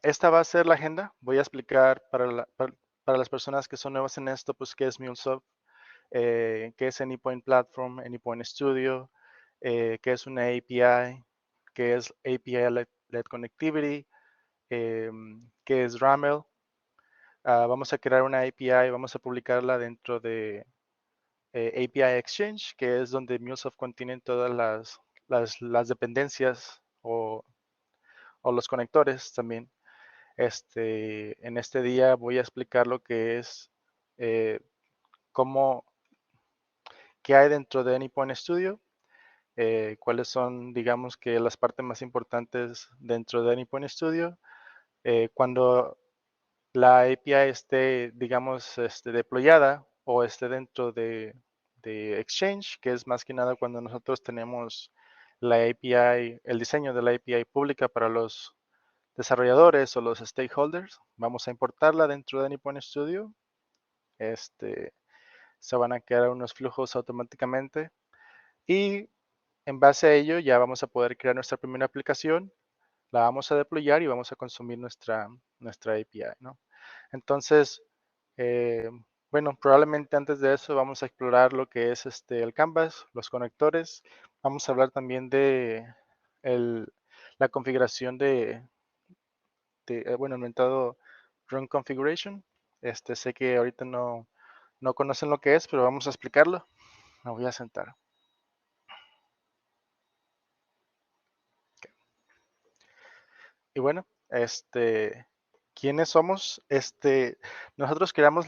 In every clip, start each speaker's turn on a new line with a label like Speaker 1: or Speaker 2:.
Speaker 1: Esta va a ser la agenda. Voy a explicar para las personas que son nuevas en esto, pues qué es MuleSoft, qué es Anypoint Platform, Anypoint Studio, qué es una API, qué es API-led Connectivity, qué es RAML. Vamos a crear una API, vamos a publicarla dentro de API Exchange, que es donde MuleSoft contiene todas las dependencias o los conectores también. En este día voy a explicar lo que es, eh, cómo, qué hay dentro de Anypoint Studio, cuáles son, digamos que las partes más importantes dentro de Anypoint Studio. Cuando la API esté, digamos, deployada o esté dentro de Exchange, que es más que nada cuando nosotros tenemos la API, el diseño de la API pública para los desarrolladores o los stakeholders. Vamos a importarla dentro de Anypoint Studio. Este, Se van a crear unos flujos automáticamente y en base a ello ya vamos a poder crear nuestra primera aplicación, la vamos a deployar y vamos a consumir nuestra API, ¿no? Entonces, eh, bueno, probablemente antes de eso vamos a explorar lo que es el Canvas, los conectores. Vamos a hablar también de la configuración bueno, el mentado Run Configuration. Sé que ahorita no conocen lo que es, pero vamos a explicarlo. Me voy a sentar. Y bueno, ¿quiénes somos? Nosotros creamos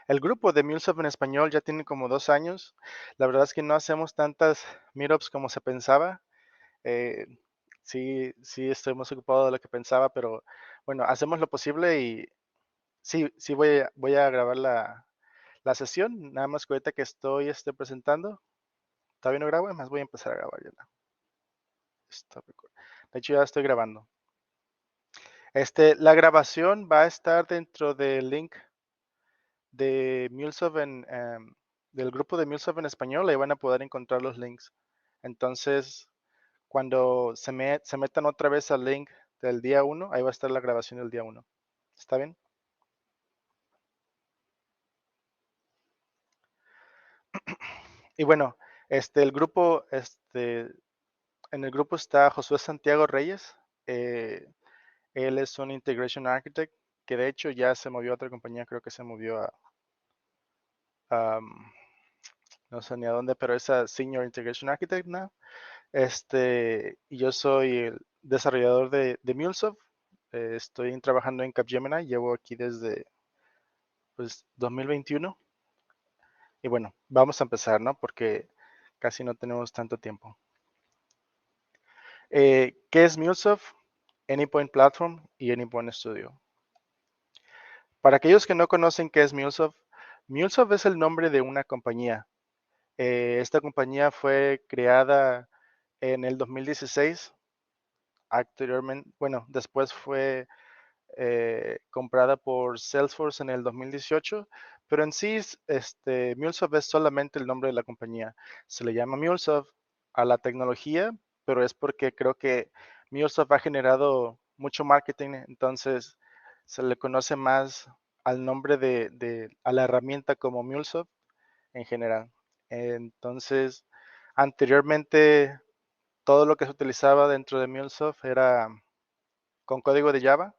Speaker 1: el grupo de MuleSoft en español, ya tiene como 2 años. La verdad es que no hacemos tantas meetups como se pensaba. Eh, sí, sí estoy más ocupado de lo que pensaba, pero bueno, hacemos lo posible y sí, sí voy a grabar la sesión. Nada más que ahorita que estoy presentando, todavía no grabo, más voy a empezar a grabar ya. De hecho, ya estoy grabando. La grabación va a estar dentro del link de MuleSoft del grupo de MuleSoft en español, ahí van a poder encontrar los links. Entonces, cuando se metan otra vez al link del día 1, ahí va a estar la grabación del día 1. ¿Está bien? Y bueno, el grupo, en el grupo está Josué Santiago Reyes. Él es un Integration Architect, que de hecho ya se movió a otra compañía, creo que se movió a no sé ni a dónde, pero es a Senior Integration Architect now. Y yo soy el desarrollador de MuleSoft. Estoy trabajando en Capgemini, llevo aquí desde pues 2021. Y bueno, vamos a empezar, ¿no? Porque casi no tenemos tanto tiempo. ¿Qué es MuleSoft? Anypoint Platform y Anypoint Studio. Para aquellos que no conocen qué es MuleSoft, MuleSoft es el nombre de una compañía. Esta compañía fue creada en el 2016. Anteriormente, bueno, después fue comprada por Salesforce en el 2018, pero en sí, MuleSoft es solamente el nombre de la compañía. Se le llama MuleSoft a la tecnología, pero es porque creo que MuleSoft ha generado mucho marketing, entonces se le conoce más al nombre a la herramienta como MuleSoft en general. Entonces, anteriormente, todo lo que se utilizaba dentro de MuleSoft era con código de Java.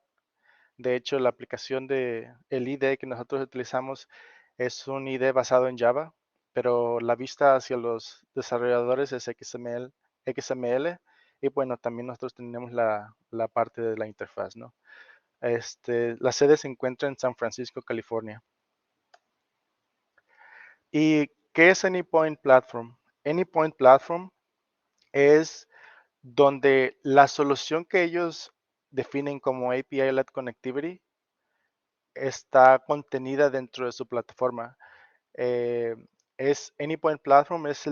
Speaker 1: De hecho, la aplicación el IDE que nosotros utilizamos es un IDE basado en Java, pero la vista hacia los desarrolladores es XML y bueno, también nosotros tenemos la parte de la interfaz, ¿no? La sede se encuentra en San Francisco, California. ¿Y qué es Anypoint Platform? Anypoint Platform es donde la solución que ellos definen como API-led Connectivity está contenida dentro de su plataforma. Eh, Anypoint Platform es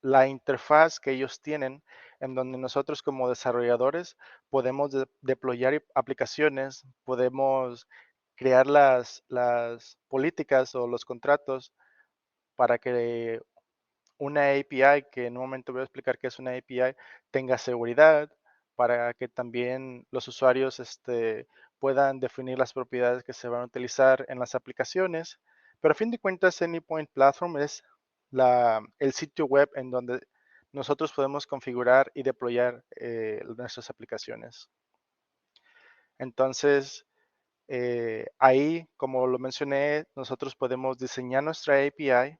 Speaker 1: la interfaz que ellos tienen en donde nosotros como desarrolladores podemos deployar aplicaciones, podemos crear las políticas o los contratos para que una API, que en un momento voy a explicar qué es una API, tenga seguridad, para que también los usuarios puedan definir las propiedades que se van a utilizar en las aplicaciones. Pero a fin de cuentas, Anypoint Platform es el sitio web en donde nosotros podemos configurar y deployar nuestras aplicaciones. Entonces, ahí, como lo mencioné, nosotros podemos diseñar nuestra API,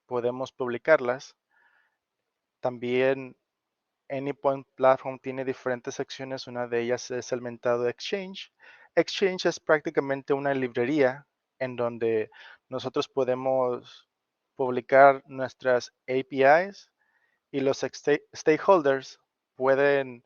Speaker 1: podemos publicarlas. También Anypoint Platform tiene diferentes secciones, una de ellas es el mentado Exchange. Exchange es prácticamente una librería en donde nosotros podemos publicar nuestras APIs y los stakeholders pueden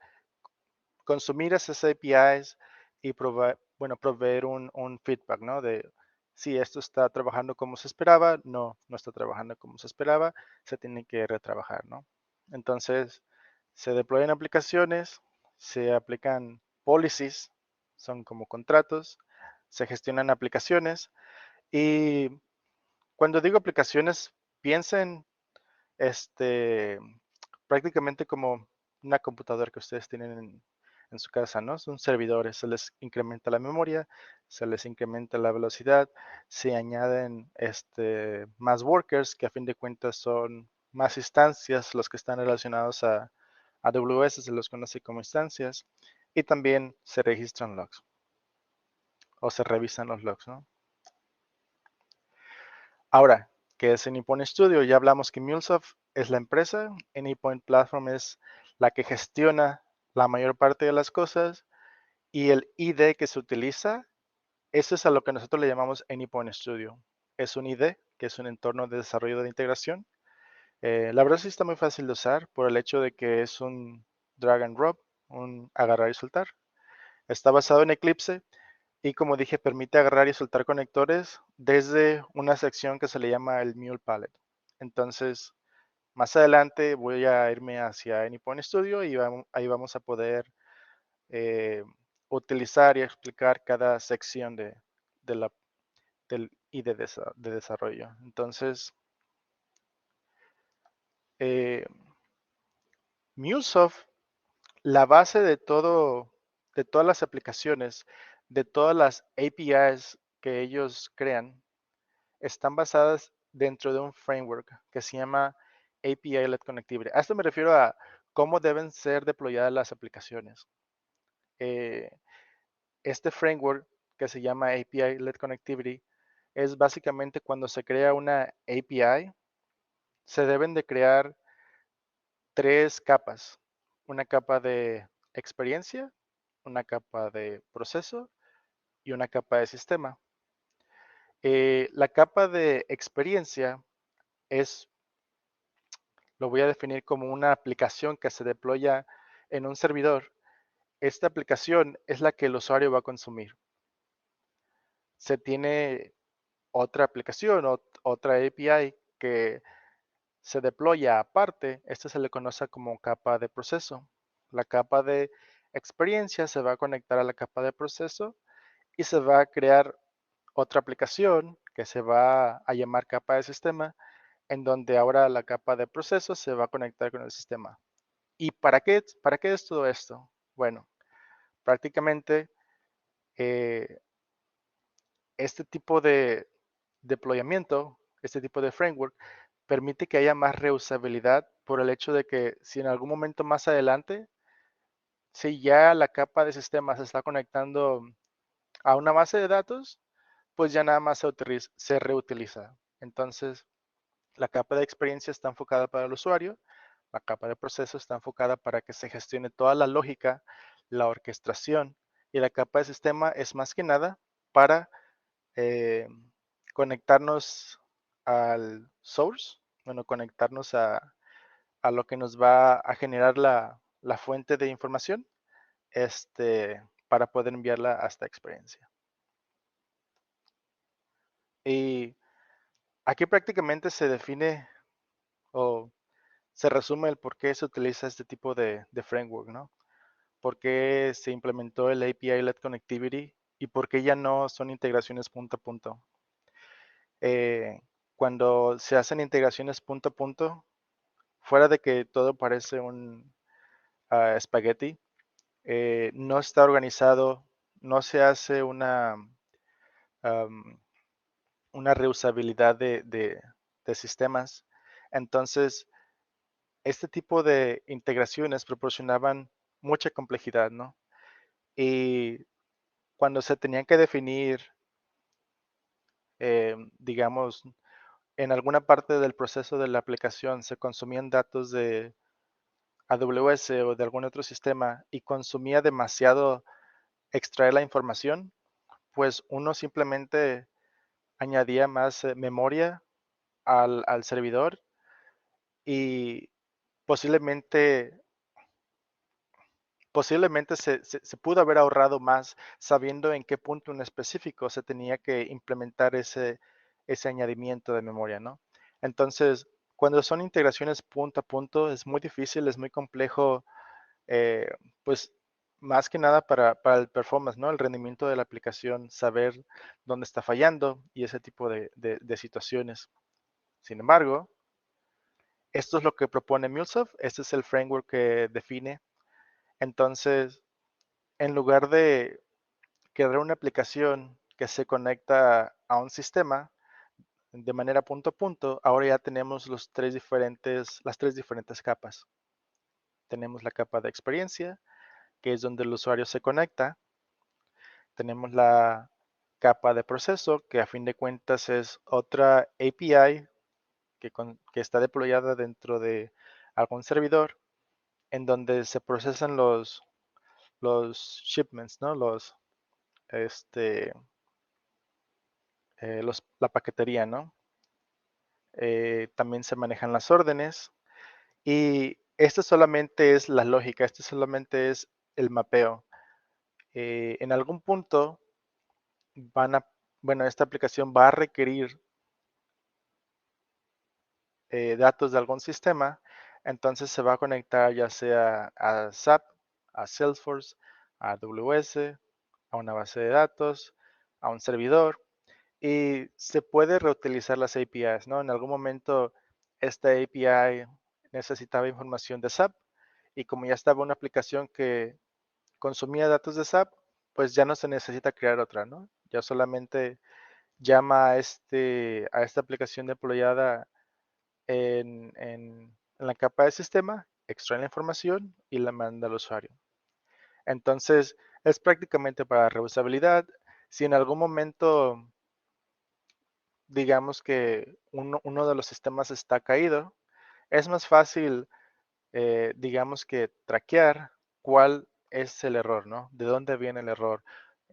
Speaker 1: consumir esas APIs y proveer un feedback, ¿no? De si esto está trabajando como se esperaba, no está trabajando como se esperaba, se tiene que retrabajar, ¿no? Entonces, se deployan aplicaciones, se aplican policies, son como contratos, se gestionan aplicaciones y cuando digo aplicaciones, piensen este, prácticamente como una computadora que ustedes tienen en su casa, ¿no? Son servidores, se les incrementa la memoria, se les incrementa la velocidad, se añaden más workers, que a fin de cuentas son más instancias, los que están relacionados a AWS se los conoce como instancias, y también se registran logs o se revisan los logs, ¿no? Ahora, ¿qué es Anypoint Studio? Ya hablamos que MuleSoft es la empresa, Anypoint Platform es la que gestiona la mayor parte de las cosas y el ID que se utiliza, eso es a lo que nosotros le llamamos Anypoint Studio. Es un ID, que es un entorno de desarrollo de integración. La verdad sí está muy fácil de usar por el hecho de que es un drag and drop, un agarrar y soltar. Está basado en Eclipse y como dije, permite agarrar y soltar conectores desde una sección que se le llama el Mule Palette. Entonces, más adelante voy a irme hacia Anypoint Studio y ahí vamos a poder eh, utilizar y explicar cada sección de la, del ID de desarrollo. Entonces, eh, MuleSoft, la base de todas las aplicaciones, de todas las APIs que ellos crean, están basadas dentro de un framework que se llama API-led Connectivity. A esto me refiero a cómo deben ser deployadas las aplicaciones. Eh, este framework que se llama API-led Connectivity es básicamente cuando se crea una API, se deben de crear tres capas. Una capa de experiencia, una capa de proceso y una capa de sistema. La capa de experiencia es lo voy a definir como una aplicación que se deploya en un servidor. Esta aplicación es la que el usuario va a consumir. Se tiene otra aplicación, otra API que se deploya aparte. Esta se le conoce como capa de proceso. La capa de experiencia se va a conectar a la capa de proceso y se va a crear otra aplicación que se va a llamar capa de sistema, en donde ahora la capa de proceso se va a conectar con el sistema. ¿Y para qué es todo esto? Bueno, prácticamente eh, este tipo de deployamiento, este tipo de framework, permite que haya más reusabilidad por el hecho de que si en algún momento más adelante, si ya la capa de sistema se está conectando a una base de datos, pues ya nada más se reutiliza. Entonces, la capa de experiencia está enfocada para el usuario, la capa de proceso está enfocada para que se gestione toda la lógica, la orquestación, y la capa de sistema es más que nada para eh, conectarnos al source, bueno, conectarnos a lo que nos va a generar la fuente de información, para poder enviarla hasta experiencia. Y aquí prácticamente se define o se resume el por qué se utiliza este tipo de framework, ¿no? Por qué se implementó el API-led Connectivity y por qué ya no son integraciones punto a punto. Cuando se hacen integraciones punto a punto, fuera de que todo parece un espagueti, no está organizado, no se hace am, una reusabilidad de sistemas. Entonces, este tipo de integraciones proporcionaban mucha complejidad, ¿no? Y cuando se tenían que definir, digamos, en alguna parte del proceso de la aplicación se consumían datos de AWS o de algún otro sistema y consumía demasiado extraer la información, pues uno simplemente añadía más memoria al servidor y posiblemente, posiblemente se pudo haber ahorrado más sabiendo en qué punto en específico se tenía que implementar ese añadimiento de memoria, ¿no? Entonces, cuando son integraciones punto a punto, es muy difícil, es muy complejo, eh, pues más que nada para el performance, ¿no? El rendimiento de la aplicación, saber dónde está fallando y ese tipo de situaciones. Sin embargo, esto es lo que propone MuleSoft, este es el framework que define. Entonces, en lugar de crear una aplicación que se conecta a un sistema de manera punto a punto, ahora ya tenemos las tres diferentes capas. Tenemos la capa de experiencia, que es donde el usuario se conecta. Tenemos la capa de proceso, que a fin de cuentas es otra API que está deployada dentro de algún servidor, en donde se procesan los shipments, ¿no? Este, la paquetería, ¿no? También se manejan las órdenes y esto solamente es la lógica, esto solamente es el mapeo. En algún punto van a, bueno, esta aplicación va a requerir datos de algún sistema, entonces se va a conectar ya sea a SAP, a Salesforce, a AWS, a una base de datos, a un servidor y se puede reutilizar las APIs, ¿no? En algún momento esta API necesitaba información de SAP y como ya estaba una aplicación que consumía datos de SAP, pues ya no se necesita crear otra, ¿no? Ya solamente llama a esta aplicación deployada en la capa de sistema, extrae la información y la manda al usuario. Entonces, es prácticamente para reusabilidad. Si en algún momento, digamos que uno de los sistemas está caído, es más fácil, digamos que traquear cuál es el error, ¿no? De dónde viene el error.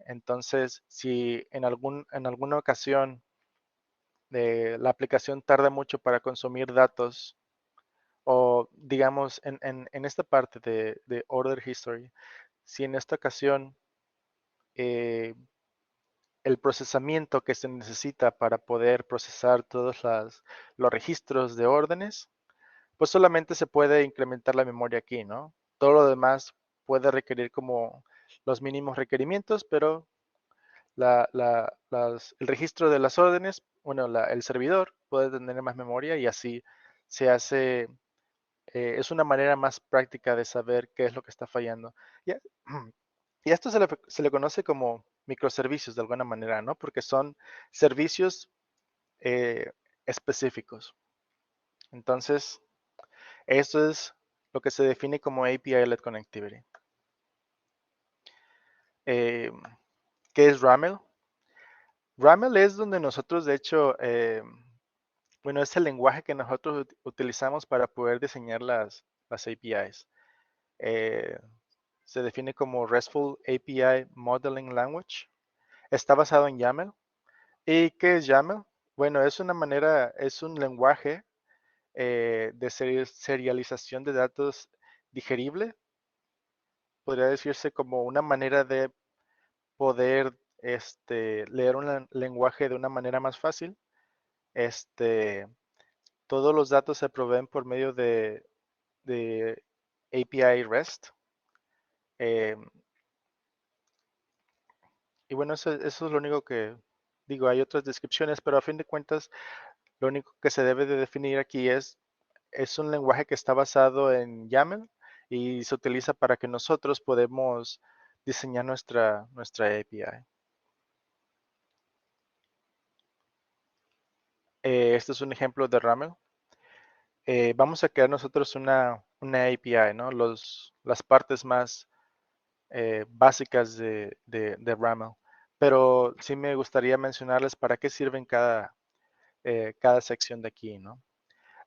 Speaker 1: Entonces, si en alguna ocasión la aplicación tarda mucho para consumir datos, o digamos en esta parte de Order History, si en esta ocasión eh, el procesamiento que se necesita para poder procesar todos los registros de órdenes, pues solamente se puede incrementar la memoria aquí, ¿no? Todo lo demás puede requerir como los mínimos requerimientos, pero el registro de las órdenes, bueno, el servidor puede tener más memoria y así se hace, es una manera más práctica de saber qué es lo que está fallando. Y, y esto se le conoce como microservicios de alguna manera, ¿no? Porque son servicios eh, específicos. Entonces, esto es lo que se define como API-led Connectivity. Eh, ¿Qué es RAML? RAML es donde nosotros, de hecho, bueno, es el lenguaje que nosotros utilizamos para poder diseñar las APIs. Eh, Se define como RESTful API Modeling Language. Está basado en YAML. ¿Y qué es YAML? Bueno, es un lenguaje de serialización de datos digerible. Podría decirse como una manera de poder leer un lenguaje de una manera más fácil. Este, Todos los datos se proveen por medio de API REST. eh, y bueno, eso es lo único que digo. Hay otras descripciones, pero a fin de cuentas, lo único que se debe de definir aquí es un lenguaje que está basado en YAML y se utiliza para que nosotros podemos diseñar nuestra API. Este es un ejemplo de RAML. Vamos a crear nosotros una API, ¿no? Las partes más básicas de RAML. Pero sí me gustaría mencionarles para qué sirven cada sección de aquí, ¿no?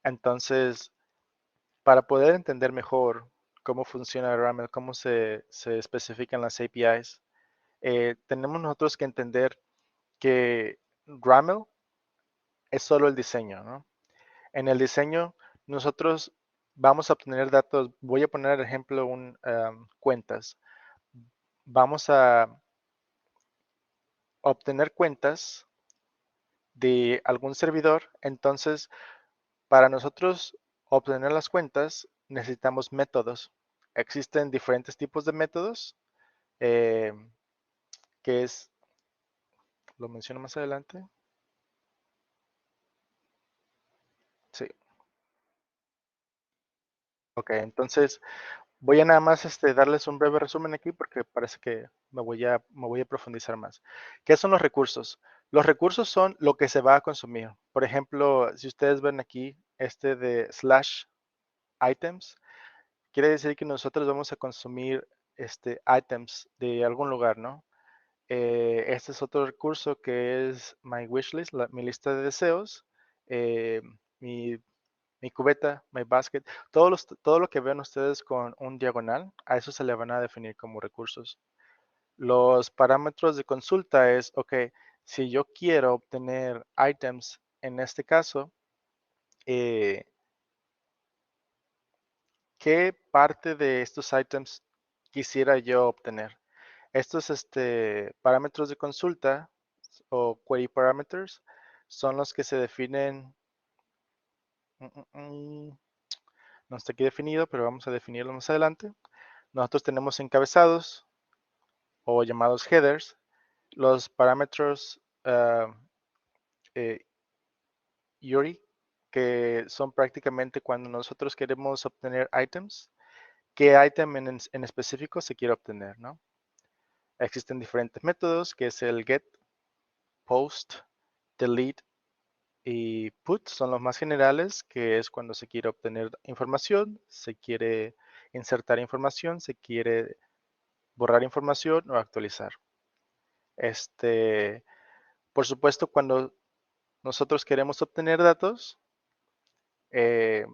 Speaker 1: Entonces, para poder entender mejor cómo funciona RAML, cómo se especifican las APIs, tenemos nosotros que entender que RAML es solo el diseño, ¿no? En el diseño, nosotros vamos a obtener datos, voy a poner el ejemplo cuentas. Vamos a obtener cuentas de algún servidor, entonces para nosotros obtener las cuentas necesitamos métodos. Existen diferentes tipos de métodos, eh, que es, lo menciono más adelante. Sí, ok, entonces voy a nada más darles un breve resumen aquí porque parece que me voy a profundizar más. ¿Qué son los recursos? Los recursos son lo que se va a consumir. Por ejemplo, si ustedes ven aquí este de slash items, quiere decir que nosotros vamos a consumir items de algún lugar, ¿no? Este es otro recurso que es my wishlist, mi lista de deseos, eh, mi mi cubeta, my basket, todo lo que vean ustedes con un diagonal, a eso se le van a definir como recursos. Los parámetros de consulta es, ok, si yo quiero obtener items, en este caso, eh, ¿qué parte de estos items quisiera yo obtener? Estos parámetros de consulta o query parameters son los que se definen. mm, mm, mm, No está aquí definido, pero vamos a definirlo más adelante. Nosotros tenemos encabezados o llamados headers, los parámetros eh, URI, que son prácticamente cuando nosotros queremos obtener items, qué item en específico se quiere obtener, ¿no? Existen diferentes métodos, que es el get, post, delete y put, son los más generales, que es cuando se quiere obtener información, se quiere insertar información, se quiere borrar información o actualizar. Este, por supuesto, cuando nosotros queremos obtener datos,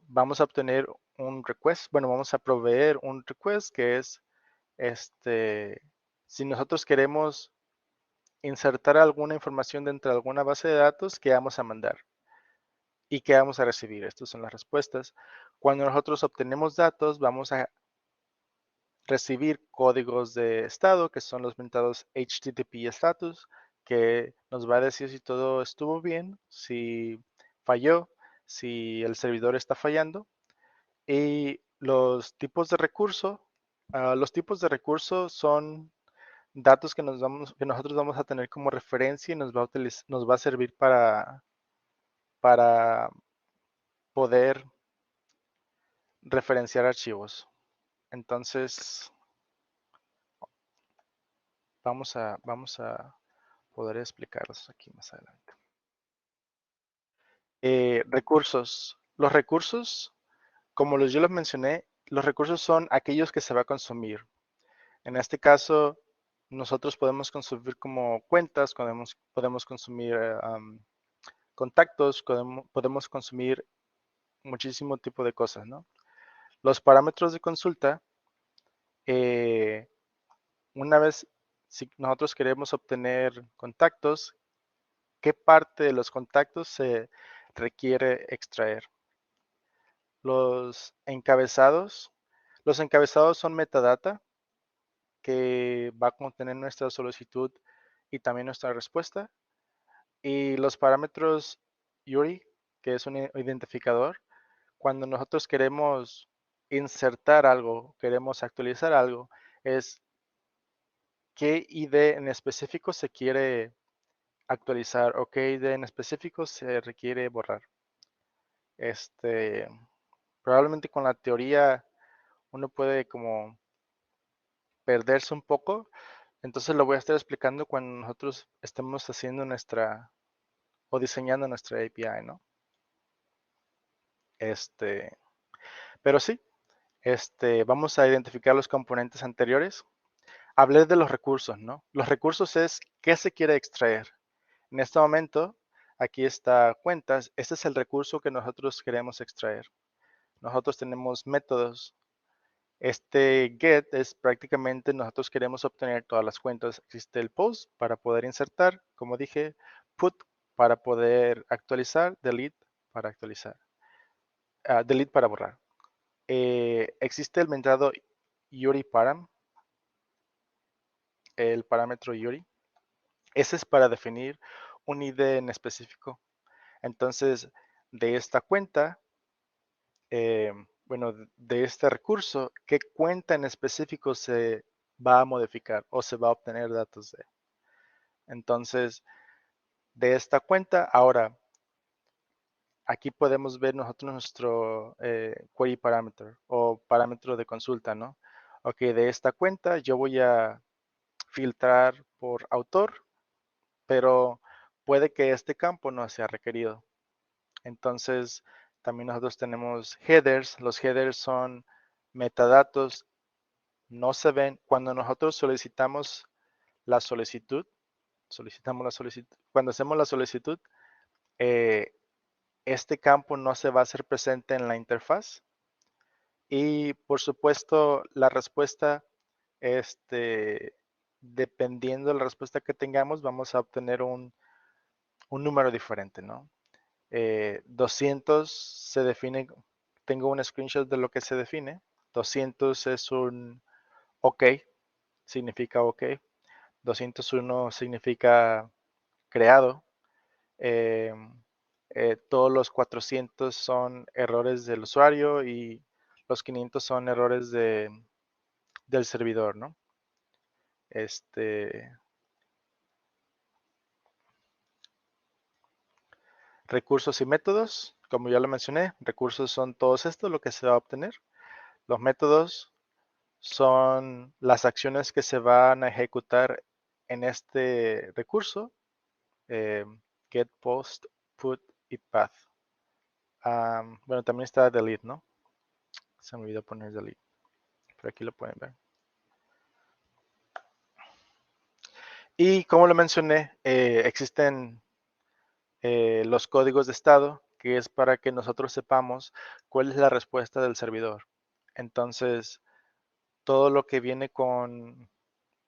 Speaker 1: vamos a obtener un request, bueno, vamos a proveer un request que es, si nosotros queremos insertar alguna información dentro de alguna base de datos, ¿qué vamos a mandar? ¿Y qué vamos a recibir? Estas son las respuestas. Cuando nosotros obtenemos datos, vamos a recibir códigos de estado, que son los mentados HTTP status, que nos va a decir si todo estuvo bien, si falló, si el servidor está fallando. Y los tipos de recurso son datos que nosotros vamos a tener como referencia y nos va a servir para poder referenciar archivos. Entonces, vamos a poder explicarlos aquí más adelante. Recursos. Los recursos, como yo los mencioné, los recursos son aquellos que se va a consumir. En este caso, nosotros podemos consumir como cuentas, podemos consumir contactos, podemos consumir muchísimo tipo de cosas, ¿no? Los parámetros de consulta, eh, una vez, si nosotros queremos obtener contactos, ¿qué parte de los contactos se requiere extraer? Los encabezados son metadata que va a contener nuestra solicitud y también nuestra respuesta. Y los parámetros URI, que es un identificador, cuando nosotros queremos insertar algo, queremos actualizar algo, es qué ID en específico se quiere actualizar o qué ID en específico se requiere borrar. Este, probablemente con la teoría uno puede como perderse un poco. Entonces lo voy a estar explicando cuando nosotros estemos haciendo nuestra o diseñando nuestra API, ¿no? Este, pero sí, vamos a identificar los componentes anteriores. Hablé de los recursos, ¿no? Los recursos es qué se quiere extraer. En este momento, aquí está cuentas. Este es el recurso que nosotros queremos extraer. Nosotros tenemos métodos. Este get es prácticamente nosotros queremos obtener todas las cuentas. Existe el post para poder insertar, como dije, put para poder actualizar, delete para actualizar, delete para borrar. Existe el mentado URI el parámetro URI. Ese es para definir un ID en específico. Entonces, de esta cuenta, bueno, de este recurso, ¿qué cuenta en específico se va a modificar o se va a obtener datos de? Entonces, de esta cuenta, ahora, aquí podemos ver nosotros nuestro query parameter o parámetro de consulta, ¿no? Ok, de esta cuenta yo voy a filtrar por autor, pero puede que este campo no sea requerido. Entonces, también nosotros tenemos headers. Los headers son metadatos. No se ven cuando nosotros solicitamos la solicitud. Cuando hacemos la solicitud, eh, este campo no se va a hacer presente en la interfaz. Y por supuesto, la respuesta, dependiendo de la respuesta que tengamos, vamos a obtener un número diferente, ¿no? 200 se define, tengo un screenshot de lo que se define. 200 es un OK, significa OK. 201 significa creado. Eh, todos los 400 son errores del usuario y los 500 son errores del servidor, ¿no? Recursos y métodos, como ya lo mencioné, recursos son todos estos, lo que se va a obtener. Los métodos son las acciones que se van a ejecutar en este recurso, get, post, put y path. Bueno, también está delete, ¿no? Se me olvidó poner delete, pero aquí lo pueden ver. Y como lo mencioné, existen los códigos de estado, que es para que nosotros sepamos cuál es la respuesta del servidor. Entonces, todo lo que viene con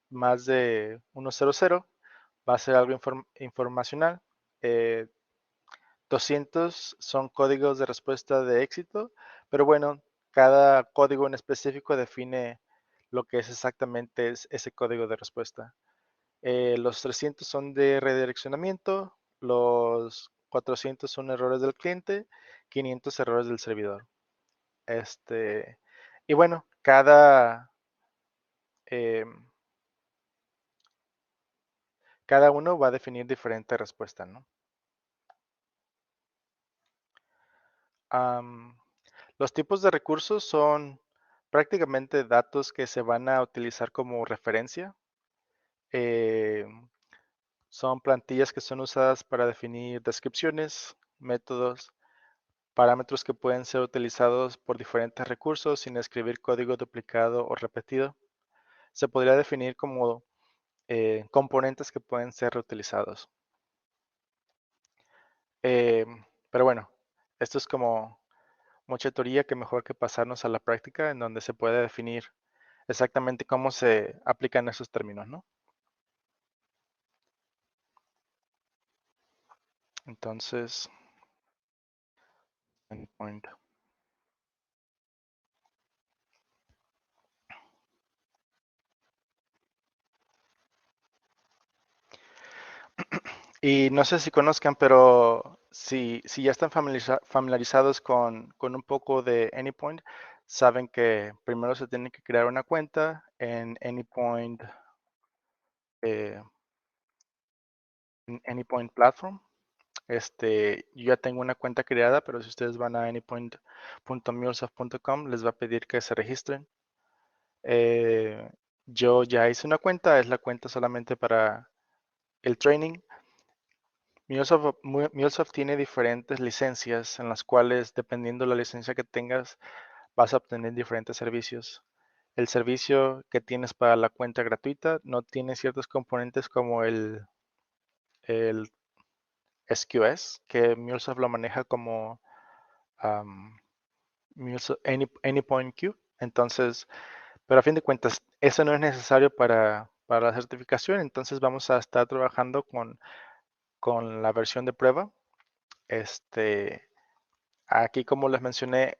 Speaker 1: más de 100 va a ser algo informacional. 200 son códigos de respuesta de éxito, pero bueno, cada código en específico define lo que es exactamente ese código de respuesta. Los 300 son de redireccionamiento, los 400 son errores del cliente, 500 errores del servidor. Y bueno, cada uno va a definir diferente respuesta, ¿no? Los tipos de recursos son prácticamente datos que se van a utilizar como referencia. Eh, son plantillas que son usadas para definir descripciones, métodos, parámetros que pueden ser utilizados por diferentes recursos sin escribir código duplicado o repetido. Se podría definir como componentes que pueden ser reutilizados. Pero bueno, esto es como mucha teoría que mejor que pasarnos a la práctica en donde se puede definir exactamente cómo se aplican esos términos, ¿no? Entonces, endpoint. Y no sé si conozcan, pero si ya están familiarizados con un poco de Anypoint, saben que primero se tiene que crear una cuenta en Anypoint, en Anypoint Platform. Yo ya tengo una cuenta creada, pero si ustedes van a anypoint.mulesoft.com, les va a pedir que se registren. Eh, yo ya hice una cuenta, es la cuenta solamente para el training. MuleSoft tiene diferentes licencias en las cuales, dependiendo de la licencia que tengas, vas a obtener diferentes servicios. El servicio que tienes para la cuenta gratuita no tiene ciertos componentes como el SQS, que MuleSoft lo maneja como um, Anypoint Q. Entonces, pero a fin de cuentas, eso no es necesario para la certificación. Entonces vamos a estar trabajando con la versión de prueba. Aquí, como les mencioné,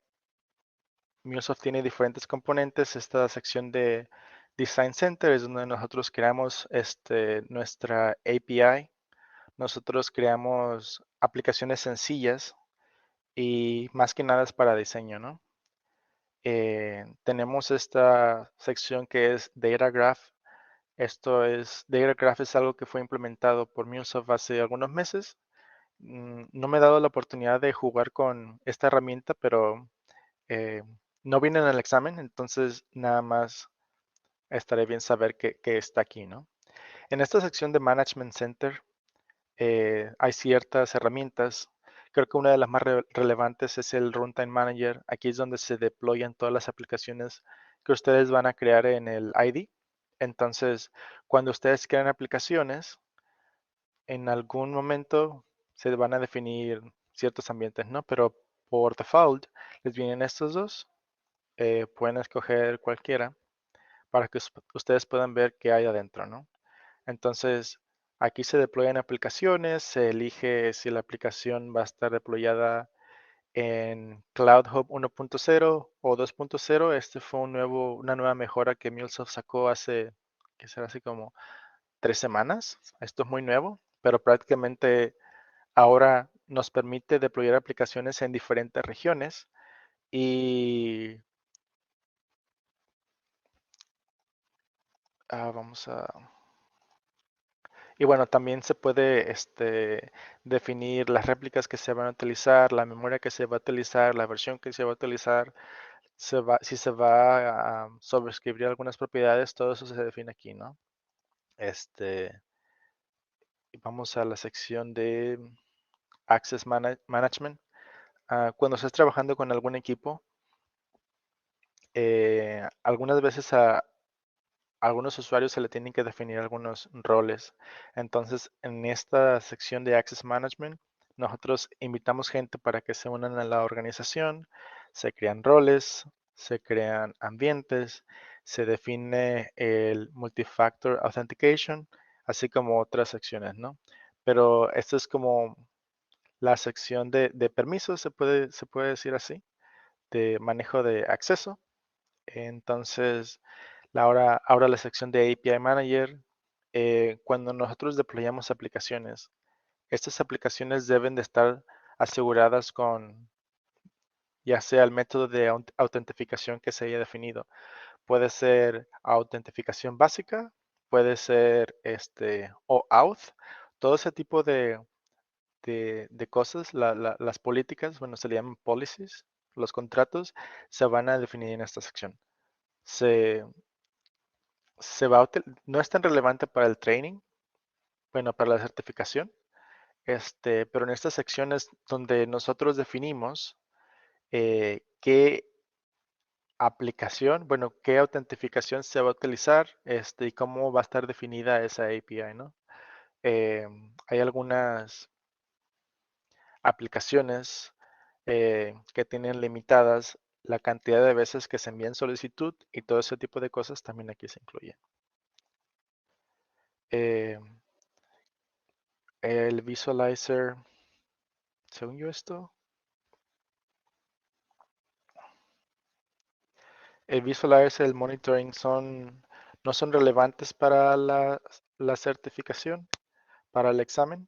Speaker 1: MuleSoft tiene diferentes componentes. Esta sección de Design Center es donde nosotros creamos nuestra API. Nosotros creamos aplicaciones sencillas y más que nada es para diseño, ¿no? Tenemos esta sección que es Data Graph. Data Graph es algo que fue implementado por MuleSoft hace algunos meses. No me he dado la oportunidad de jugar con esta herramienta, pero eh, no viene en el examen, entonces nada más estaré bien saber que está aquí, ¿no? En esta sección de Management Center hay ciertas herramientas. Creo que una de las más relevantes es el Runtime Manager. Aquí es donde se deployan todas las aplicaciones que ustedes van a crear en el IDE. Entonces, cuando ustedes crean aplicaciones, en algún momento se van a definir ciertos ambientes, ¿no? Pero por default les vienen estos dos. Pueden escoger cualquiera para que ustedes puedan ver qué hay adentro, ¿no? Entonces, aquí se deployan aplicaciones, se elige si la aplicación va a estar deployada en Cloud Hub 1.0 o 2.0. Este fue una nueva mejora que MuleSoft sacó hace, que será así como 3 semanas. Esto es muy nuevo, pero prácticamente ahora nos permite deployar aplicaciones en diferentes regiones y vamos a... Y bueno, también se puede definir las réplicas que se van a utilizar, la memoria que se va a utilizar, la versión que se va a utilizar, si se va a sobreescribir algunas propiedades, todo eso se define aquí, ¿no? Vamos a la sección de Access Management. Cuando estés trabajando con algún equipo, algunas veces algunos usuarios se le tienen que definir algunos roles. Entonces, en esta sección de Access Management, nosotros invitamos gente para que se unan a la organización, se crean roles, se crean ambientes, se define el Multifactor Authentication, así como otras secciones, ¿no? Pero esto es como la sección de permisos, se puede decir así, de manejo de acceso. Entonces, ahora la sección de API Manager, cuando nosotros deployamos aplicaciones, estas aplicaciones deben de estar aseguradas con ya sea el método de autentificación que se haya definido. Puede ser autentificación básica, puede ser OAuth, todo ese tipo de cosas, las políticas, bueno, se le llaman policies, los contratos, se van a definir en esta sección. Se, no es tan relevante para el training, bueno, para la certificación, pero en estas secciones donde nosotros definimos qué aplicación, bueno, qué autentificación se va a utilizar, y cómo va a estar definida esa API, ¿no? Hay algunas aplicaciones que tienen limitadas la cantidad de veces que se envían solicitud y todo ese tipo de cosas también aquí se incluye. Eh, el visualizer, según yo esto, el visualizer, el monitoring no son relevantes para la certificación, para el examen,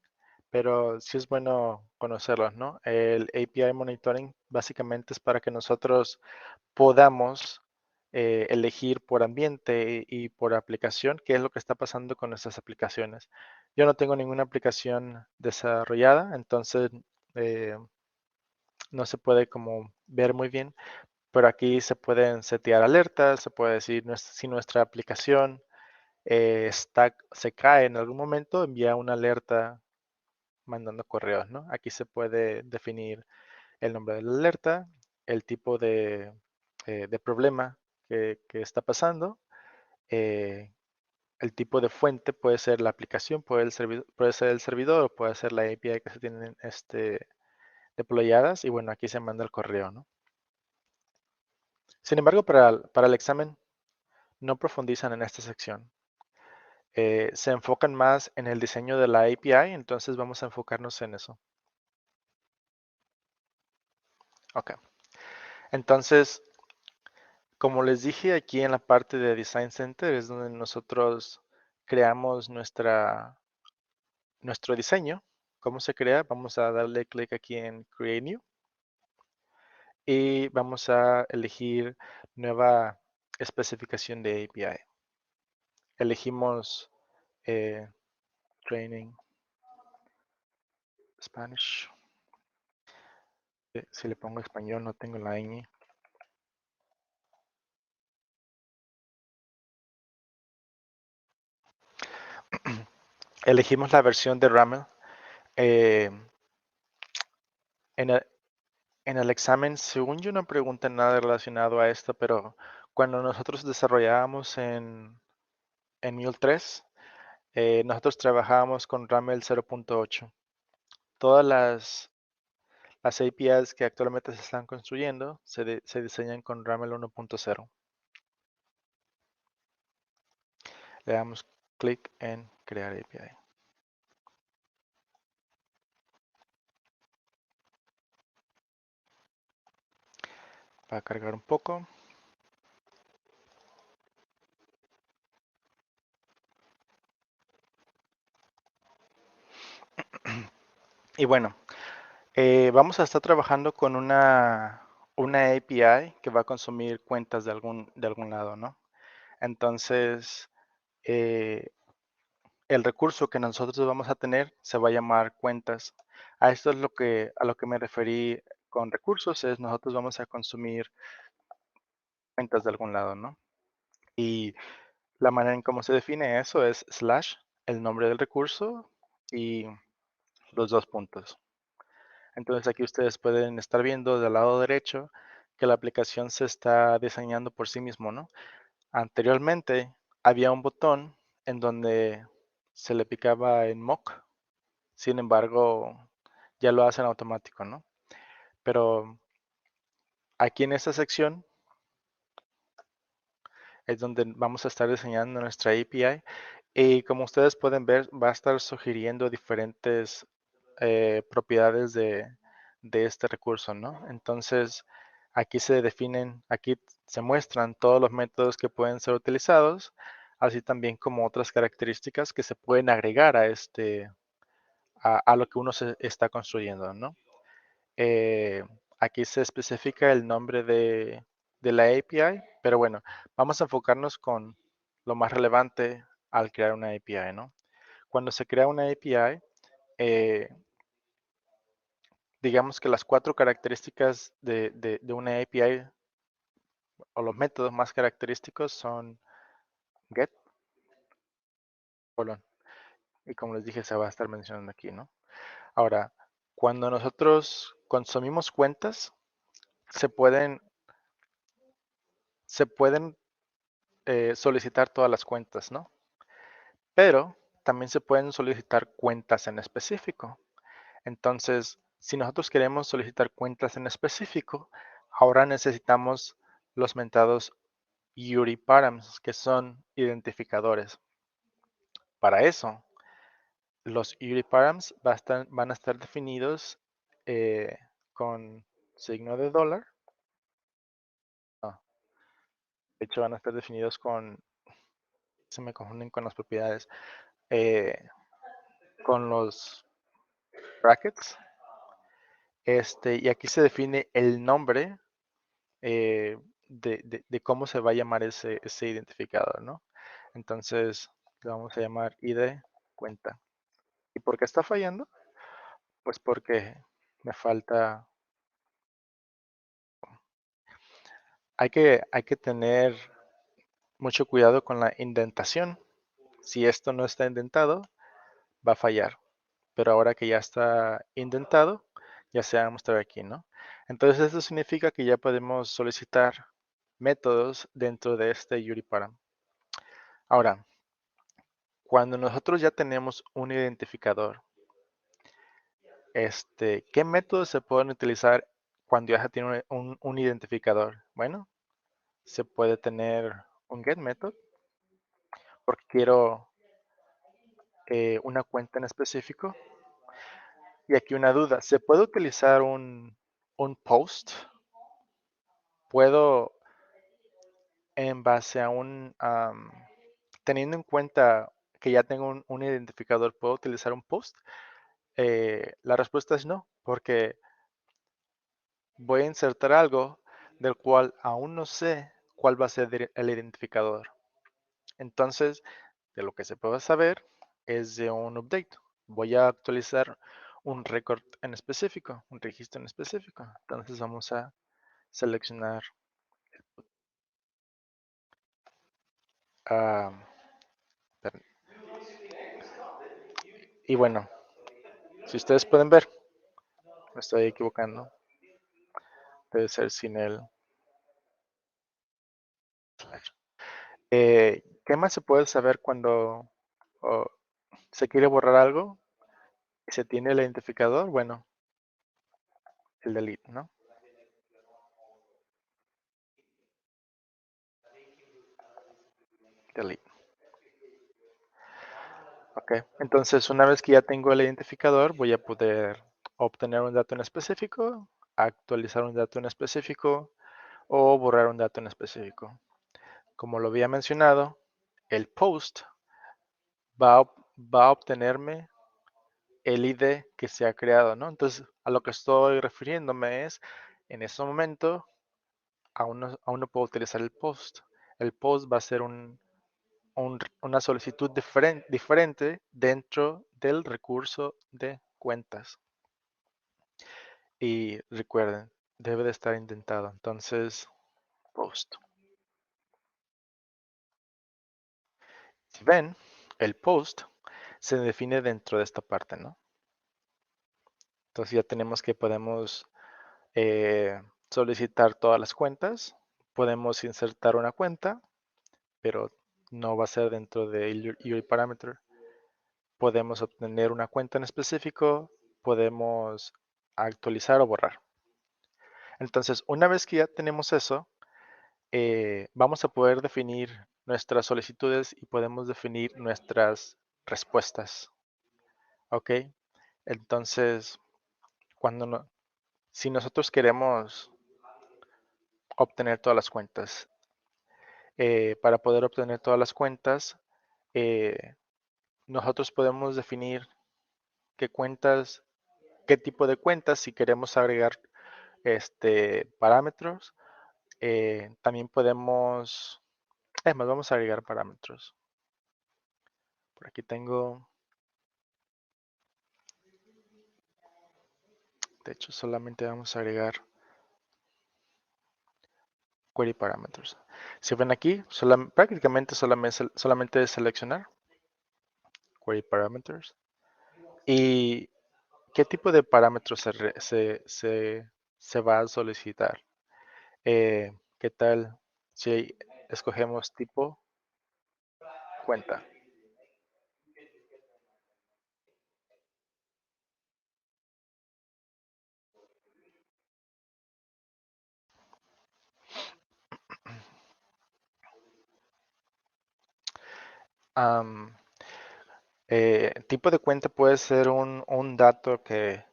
Speaker 1: pero sí es bueno conocerlos, ¿no? El API monitoring básicamente es para que nosotros podamos elegir por ambiente y por aplicación qué es lo que está pasando con nuestras aplicaciones. Yo no tengo ninguna aplicación desarrollada, entonces eh, no se puede como ver muy bien, pero aquí se pueden setear alertas, se puede decir si nuestra aplicación se cae en algún momento, envía una alerta mandando correos, ¿no? Aquí se puede definir el nombre de la alerta, el tipo de problema que está pasando, eh, el tipo de fuente puede ser la aplicación, puede ser el servidor o puede ser la API que se tienen deployadas y bueno, aquí se manda el correo, ¿no? Sin embargo, para el examen no profundizan en esta sección. Se enfocan más en el diseño de la API, entonces vamos a enfocarnos en eso. Ok. Entonces, como les dije, aquí en la parte de Design Center es donde nosotros creamos nuestro diseño. ¿Cómo se crea? Vamos a darle clic aquí en Create New y vamos a elegir nueva especificación de API. Elegimos Training Spanish. Si le pongo español no tengo la ñ. Elegimos la versión de RAML. Eh, en, el, en el examen, según yo, no preguntan nada relacionado a esto, pero cuando nosotros desarrollábamos en Mule 3, nosotros trabajábamos con RAML 0.8. Todas las APIs que actualmente se están construyendo se diseñan con RAML 1.0. Le damos clic en crear API. Va a cargar un poco. Y bueno, vamos a estar trabajando con una API que va a consumir cuentas de algún lado, ¿no? Entonces, eh, el recurso que nosotros vamos a tener se va a llamar cuentas. A esto es a lo que me referí con recursos, es nosotros vamos a consumir cuentas de algún lado, ¿no? Y la manera en cómo se define eso es slash, el nombre del recurso y los dos puntos. Entonces aquí ustedes pueden estar viendo del lado derecho que la aplicación se está diseñando por sí mismo, ¿no? Anteriormente había un botón en donde se le picaba en mock, sin embargo ya lo hacen automático, ¿no? Pero aquí en esta sección es donde vamos a estar diseñando nuestra API y como ustedes pueden ver va a estar sugiriendo diferentes propiedades de este recurso, ¿no? Entonces aquí se definen, aquí se muestran todos los métodos que pueden ser utilizados, así también como otras características que se pueden agregar a lo que uno se está construyendo, ¿no? Eh, aquí se especifica el nombre de la API, pero bueno, vamos a enfocarnos con lo más relevante al crear una API, ¿no? Cuando se crea una API, eh, digamos que las cuatro características de una API o los métodos más característicos son get, colon, y como les dije, se va a estar mencionando aquí, ¿no? Ahora, cuando nosotros consumimos cuentas, se pueden, se pueden solicitar todas las cuentas, ¿no? Pero también se pueden solicitar cuentas en específico. Entonces, si nosotros queremos solicitar cuentas en específico, ahora necesitamos los mentados URI params, que son identificadores. Para eso, los URI params van a estar definidos con signo de dólar. No, de hecho, van a estar definidos se me confunden con las propiedades, eh, con los brackets. Y aquí se define el nombre de cómo se va a llamar ese identificador, ¿no? Entonces, le vamos a llamar ID cuenta. ¿Y por qué está fallando? Pues porque me falta, hay que tener mucho cuidado con la indentación. Si esto no está indentado, va a fallar. Pero ahora que ya está indentado, ya se va a mostrar aquí, ¿no? Entonces esto significa que ya podemos solicitar métodos dentro de este UriParam. Ahora, cuando nosotros ya tenemos un identificador, ¿qué métodos se pueden utilizar cuando ya se tiene un identificador? Bueno, se puede tener un get method porque quiero una cuenta en específico. Y aquí una duda, ¿se puede utilizar un post? ¿Puedo, en base a teniendo en cuenta que ya tengo un identificador, ¿puedo utilizar un post? La respuesta es no, porque voy a insertar algo del cual aún no sé cuál va a ser el identificador. Entonces, de lo que se puede saber es de un update. Voy a actualizar un record en específico, un registro en específico. Entonces vamos a seleccionar. ah, y bueno, si ustedes pueden ver, me estoy equivocando. Debe ser sin el slash. ¿Qué más se puede saber cuando oh, se quiere borrar algo y se tiene el identificador? Bueno, el delete, ¿no? Delete. Ok, entonces una vez que ya tengo el identificador, voy a poder obtener un dato en específico, actualizar un dato en específico o borrar un dato en específico. Como lo había mencionado, el post va a obtenerme el ID que se ha creado, ¿no? Entonces, a lo que estoy refiriéndome es, en ese momento, aún no puedo utilizar el post. El post va a ser una solicitud diferente dentro del recurso de cuentas. Y recuerden, debe de estar indentado. Entonces, post. Si ven, el post se define dentro de esta parte, ¿no? Entonces ya tenemos que podemos solicitar todas las cuentas. Podemos insertar una cuenta, pero no va a ser dentro de URI Parameter. Podemos obtener una cuenta en específico, podemos actualizar o borrar. Entonces, una vez que ya tenemos eso, vamos a poder definir nuestras solicitudes y podemos definir nuestras respuestas. ¿Ok? Entonces, si nosotros queremos obtener todas las cuentas, para poder obtener todas las cuentas, eh, nosotros podemos definir qué tipo de cuentas, si queremos agregar parámetros, también podemos, además vamos a agregar parámetros. Por aquí tengo, de hecho solamente vamos a agregar query parameters. Si ven aquí, prácticamente solamente es seleccionar query parameters. ¿Y qué tipo de parámetros se va a solicitar? ¿Qué tal si escogemos tipo cuenta? Am, tipo de cuenta puede ser un dato que,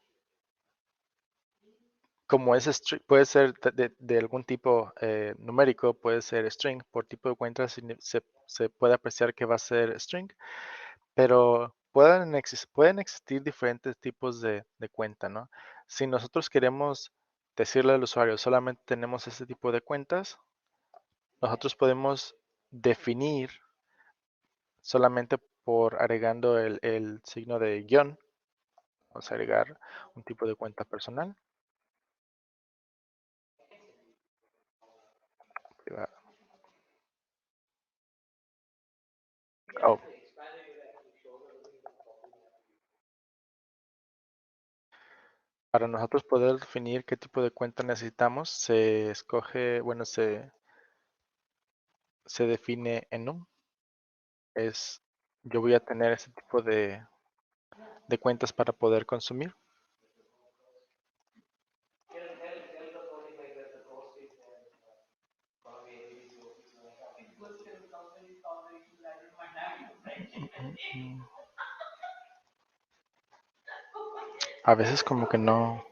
Speaker 1: como es puede ser de algún tipo numérico, puede ser string. Por tipo de cuenta se puede apreciar que va a ser string, pero pueden existir diferentes tipos de cuenta, ¿no? Si nosotros queremos decirle al usuario, solamente tenemos este tipo de cuentas, nosotros podemos definir solamente por agregando el signo de guión. Vamos a agregar un tipo de cuenta personal. Privada. Oh. Para nosotros poder definir qué tipo de cuenta necesitamos, se escoge, bueno, se define enum. Yo voy a tener ese tipo de cuentas para poder consumir. A veces como que no.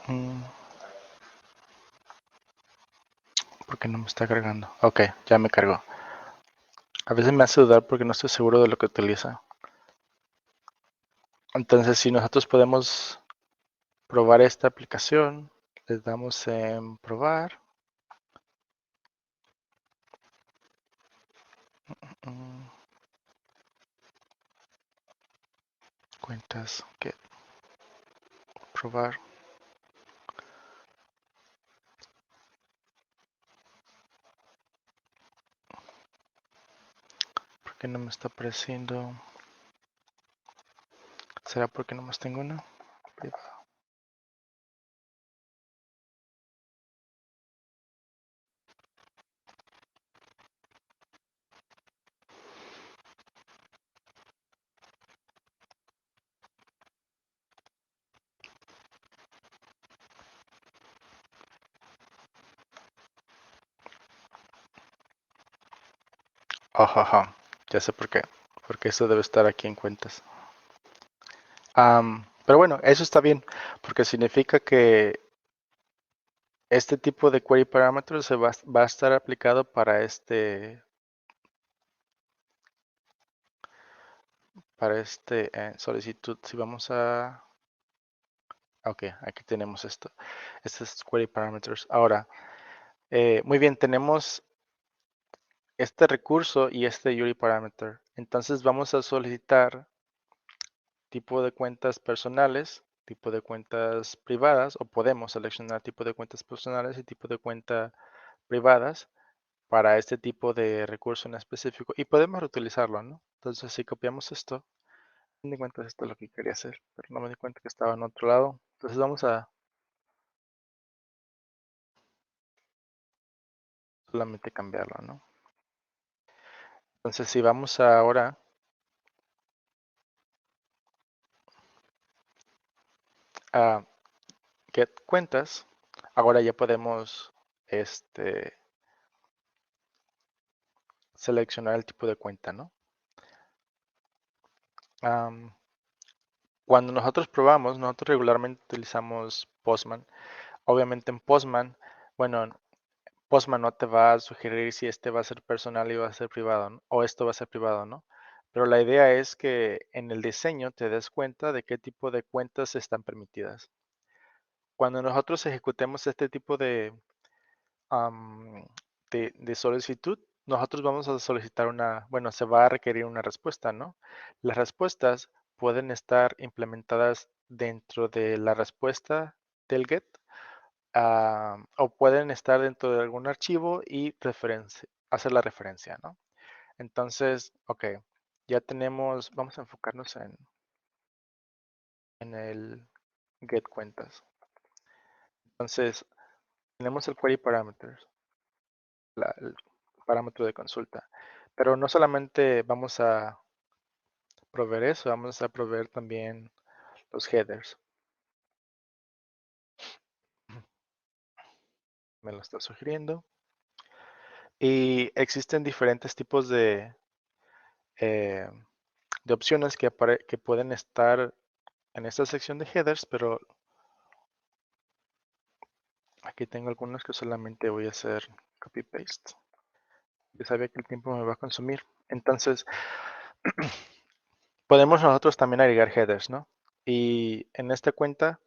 Speaker 1: mm, ¿Por qué no me está cargando? Ok, ya me cargó. A veces me hace dudar porque no estoy seguro de lo que utiliza. Entonces, si nosotros podemos probar esta aplicación, les damos en probar. Mm, Cuentas, que probar. ¿Por qué no me está apareciendo? ¿Será porque nomás tengo una? Privado. Ajá, ya sé por qué. Porque eso debe estar aquí en cuentas. Pero bueno, eso está bien, porque significa que este tipo de query parámetros va a estar aplicado para solicitud. Si vamos a... Ok, aquí tenemos esto. Este es query parameters. Ahora, muy bien, tenemos este recurso y este URI parameter. Entonces vamos a solicitar tipo de cuentas personales, tipo de cuentas privadas, o podemos seleccionar tipo de cuentas personales y tipo de cuenta privadas para este tipo de recurso en específico y podemos reutilizarlo, ¿no? Entonces si copiamos esto, me di cuenta esto es lo que quería hacer, pero no me di cuenta que estaba en otro lado. Entonces vamos a solamente cambiarlo, ¿no? Entonces si vamos ahora a get cuentas, ahora ya podemos seleccionar el tipo de cuenta, ¿no? Cuando nosotros probamos, nosotros regularmente utilizamos Postman. Obviamente en Postman, bueno, Postman no te va a sugerir si este va a ser personal y va a ser privado, ¿no? O esto va a ser privado, ¿no? Pero la idea es que en el diseño te des cuenta de qué tipo de cuentas están permitidas. Cuando nosotros ejecutemos este tipo am, de solicitud, nosotros vamos a solicitar bueno, se va a requerir una respuesta, ¿no? Las respuestas pueden estar implementadas dentro de la respuesta del GET, o pueden estar dentro de algún archivo y hacer la referencia, ¿no? Entonces, ok, ya tenemos, vamos a enfocarnos en el GET cuentas. Entonces, tenemos el query parameters, el parámetro de consulta. Pero no solamente vamos a proveer eso, vamos a proveer también los headers. Me lo está sugiriendo. Y existen diferentes tipos eh, de opciones que pueden estar en esta sección de headers, pero Aquí tengo algunos que solamente voy a hacer copy-paste. Yo sabía que el tiempo me va a consumir. Entonces, podemos nosotros también agregar headers, ¿no? Y en esta cuenta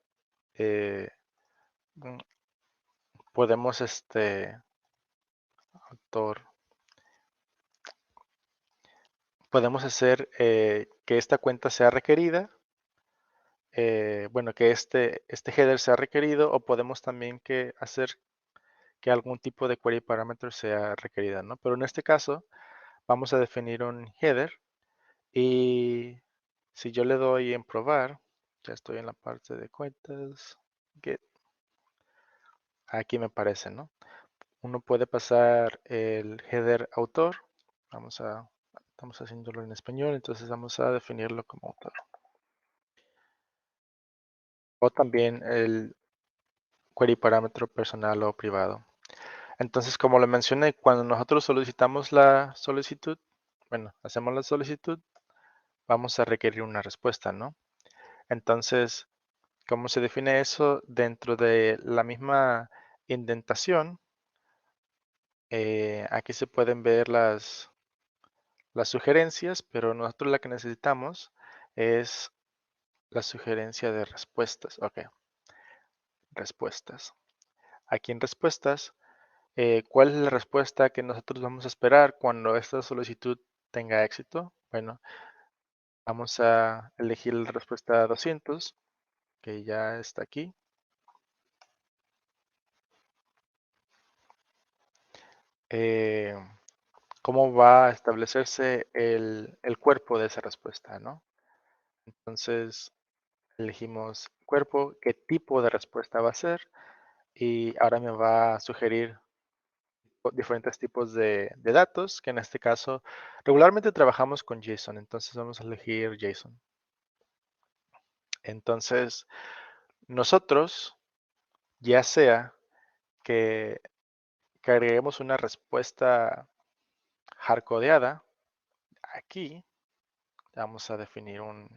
Speaker 1: eh, mm, podemos, autor, podemos hacer que esta cuenta sea requerida, bueno, que este header sea requerido, o podemos también hacer que algún tipo de query parámetro sea requerida, ¿no? Pero en este caso, vamos a definir un header y si yo le doy en probar, ya estoy en la parte de cuentas, get, aquí me aparece, ¿no? Uno puede pasar el header autor, estamos haciéndolo en español, entonces vamos a definirlo como autor. O también el query parámetro personal o privado. Entonces, como lo mencioné, cuando nosotros solicitamos la solicitud, bueno, hacemos la solicitud, vamos a requerir una respuesta, ¿no? Entonces, ¿cómo se define eso? Dentro de la misma indentación, aquí se pueden ver las sugerencias, pero nosotros la que necesitamos es la sugerencia de respuestas. Ok, respuestas. Aquí en respuestas, ¿cuál es la respuesta que nosotros vamos a esperar cuando esta solicitud tenga éxito? Bueno, vamos a elegir la respuesta 200, que ya está aquí. Eh, ¿Cómo va a establecerse el cuerpo de esa respuesta, ¿no? Entonces, elegimos cuerpo, qué tipo de respuesta va a ser, y ahora me va a sugerir diferentes tipos de datos, que en este caso regularmente trabajamos con JSON, entonces vamos a elegir JSON. Entonces, nosotros, ya sea que, que agreguemos una respuesta hardcodeada, aquí vamos a definir un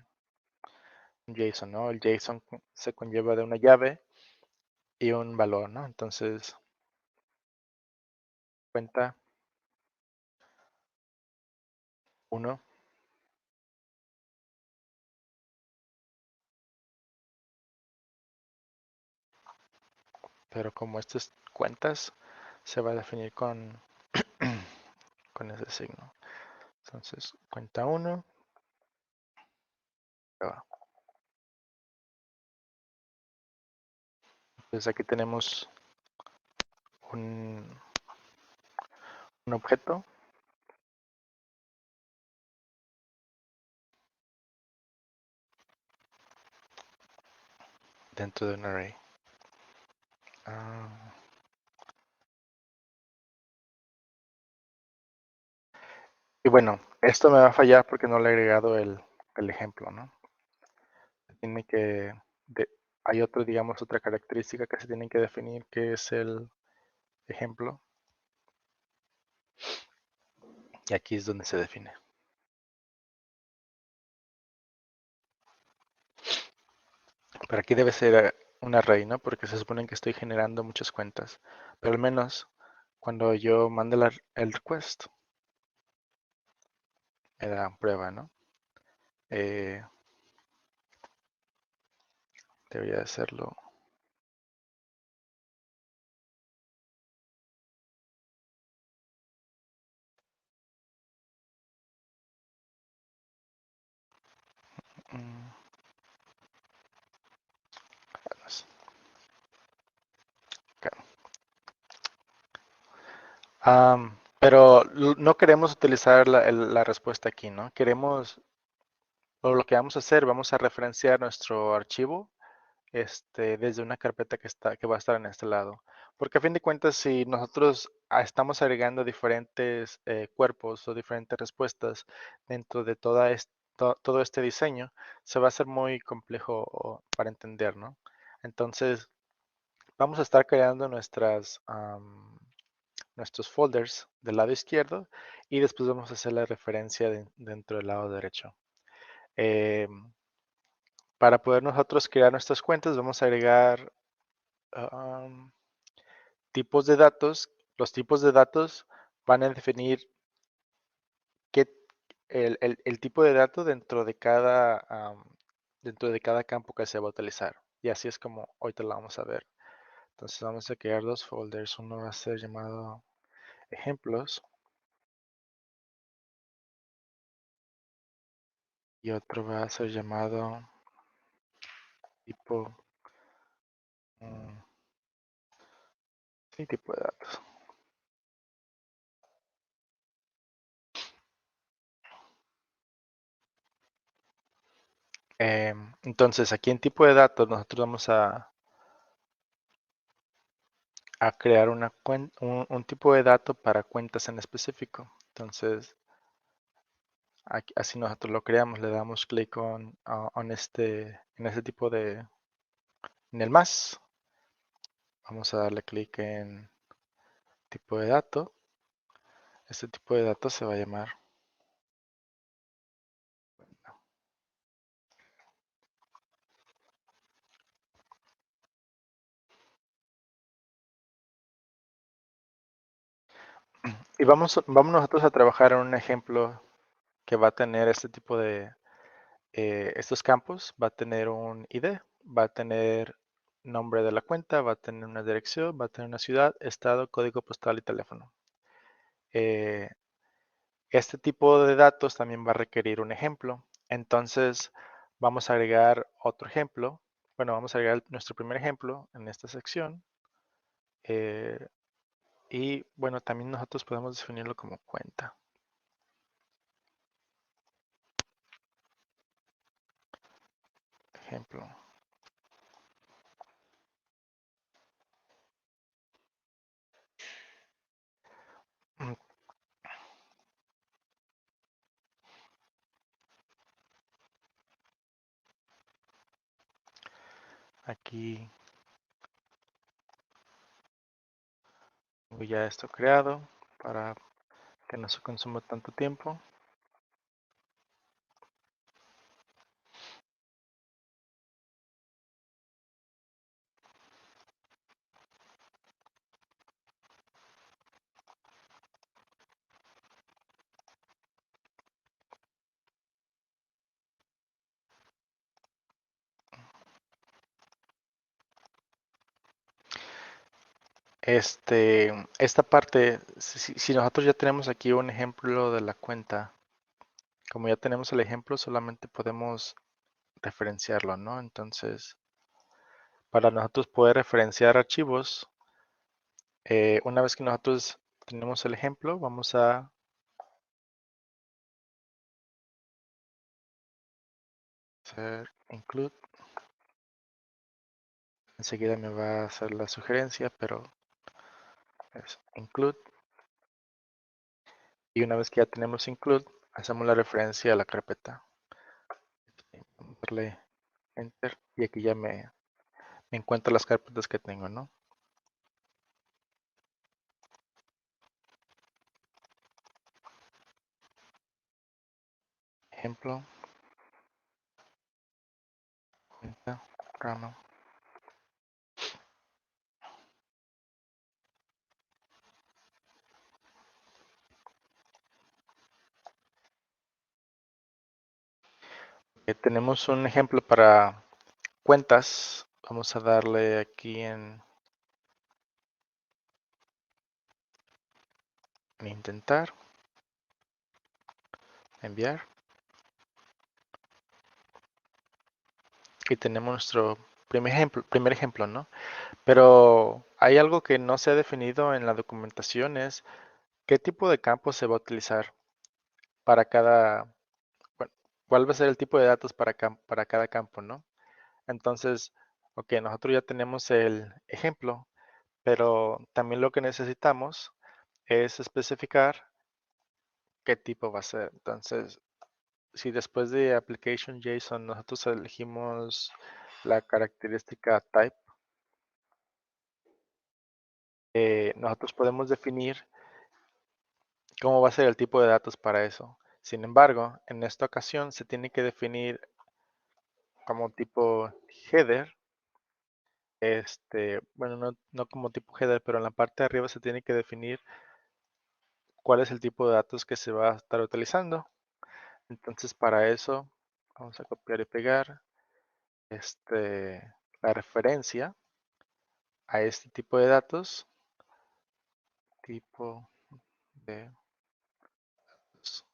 Speaker 1: JSON, ¿no? El JSON se conlleva de una llave y un valor, ¿no? Entonces, cuenta 1, pero como estas cuentas se va a definir con ese signo. Entonces, cuenta 1, entonces aquí tenemos un, un objeto dentro de un array. Ah, y bueno, esto me va a fallar porque no le he agregado el ejemplo, ¿no? Tiene que, hay otro, digamos, otra característica que se tiene que definir, que es el ejemplo. Y aquí es donde se define. Pero aquí debe ser un array, ¿no? Porque se supone que estoy generando muchas cuentas. Pero al menos cuando yo mande el request, me da prueba, ¿no? Eh, Debería hacerlo. Mm, pero no queremos utilizar la respuesta aquí, ¿no? Queremos, o lo que vamos a hacer, vamos a referenciar nuestro archivo desde una carpeta que va a estar en este lado. Porque a fin de cuentas, si nosotros estamos agregando diferentes cuerpos o diferentes respuestas dentro de todo este diseño, se va a hacer muy complejo para entender, ¿no? Entonces, vamos a estar creando nuestros folders del lado izquierdo y después vamos a hacer la referencia dentro del lado derecho. Em, para poder nosotros crear nuestras cuentas, vamos a agregar tipos de datos, los tipos de datos van a definir qué, el tipo de dato dentro de cada campo que se va a utilizar. Y así es como ahorita lo vamos a ver. Entonces vamos a crear dos folders. Uno va a ser llamado ejemplos y otro va a ser llamado tipo, mm, sí, tipo de datos. Entonces aquí en tipo de datos nosotros vamos a crear un tipo de dato para cuentas en específico. Entonces así nosotros lo creamos, le damos clic en este tipo en el más. Vamos a darle clic en tipo de dato. Este tipo de dato se va a llamar. Y vamos nosotros a trabajar en un ejemplo que va a tener este tipo de, estos campos. Va a tener un ID, va a tener nombre de la cuenta, va a tener una dirección, va a tener una ciudad, estado, código postal y teléfono. Eh, Este tipo de datos también va a requerir un ejemplo. Entonces vamos a agregar otro ejemplo. Bueno, vamos a agregar nuestro primer ejemplo en esta sección. eh, y bueno, también nosotros podemos definirlo como cuenta. Ejemplo. Mm, Aquí tengo ya esto creado para que no se consuma tanto tiempo. Esta parte, si nosotros ya tenemos aquí un ejemplo de la cuenta, como ya tenemos el ejemplo, solamente podemos referenciarlo, ¿no? Entonces, para nosotros poder referenciar archivos, una vez que nosotros tenemos el ejemplo, vamos a hacer include. Enseguida me va a hacer la sugerencia, pero es include. Y una vez que ya tenemos include, hacemos la referencia a la carpeta. Darle enter y aquí ya me encuentro las carpetas que tengo, ¿no? Ejemplo, cuenta, rama. Tenemos un ejemplo para cuentas. Vamos a darle aquí en intentar, enviar. Y tenemos nuestro primer ejemplo, ¿no? Pero hay algo que no se ha definido en la documentación, es qué tipo de campo se va a utilizar para cada, bueno, cuál va a ser el tipo de datos para cada campo, ¿no? Entonces, ok, nosotros ya tenemos el ejemplo, pero también lo que necesitamos es especificar qué tipo va a ser. Entonces, si después de application JSON nosotros elegimos la característica type, nosotros podemos definir cómo va a ser el tipo de datos para eso. Sin embargo, en esta ocasión se tiene que definir como tipo header bueno, no como tipo header, pero en la parte de arriba se tiene que definir cuál es el tipo de datos que se va a estar utilizando. Entonces, para eso, vamos a copiar y pegar la referencia a este tipo de datos, tipo de datos.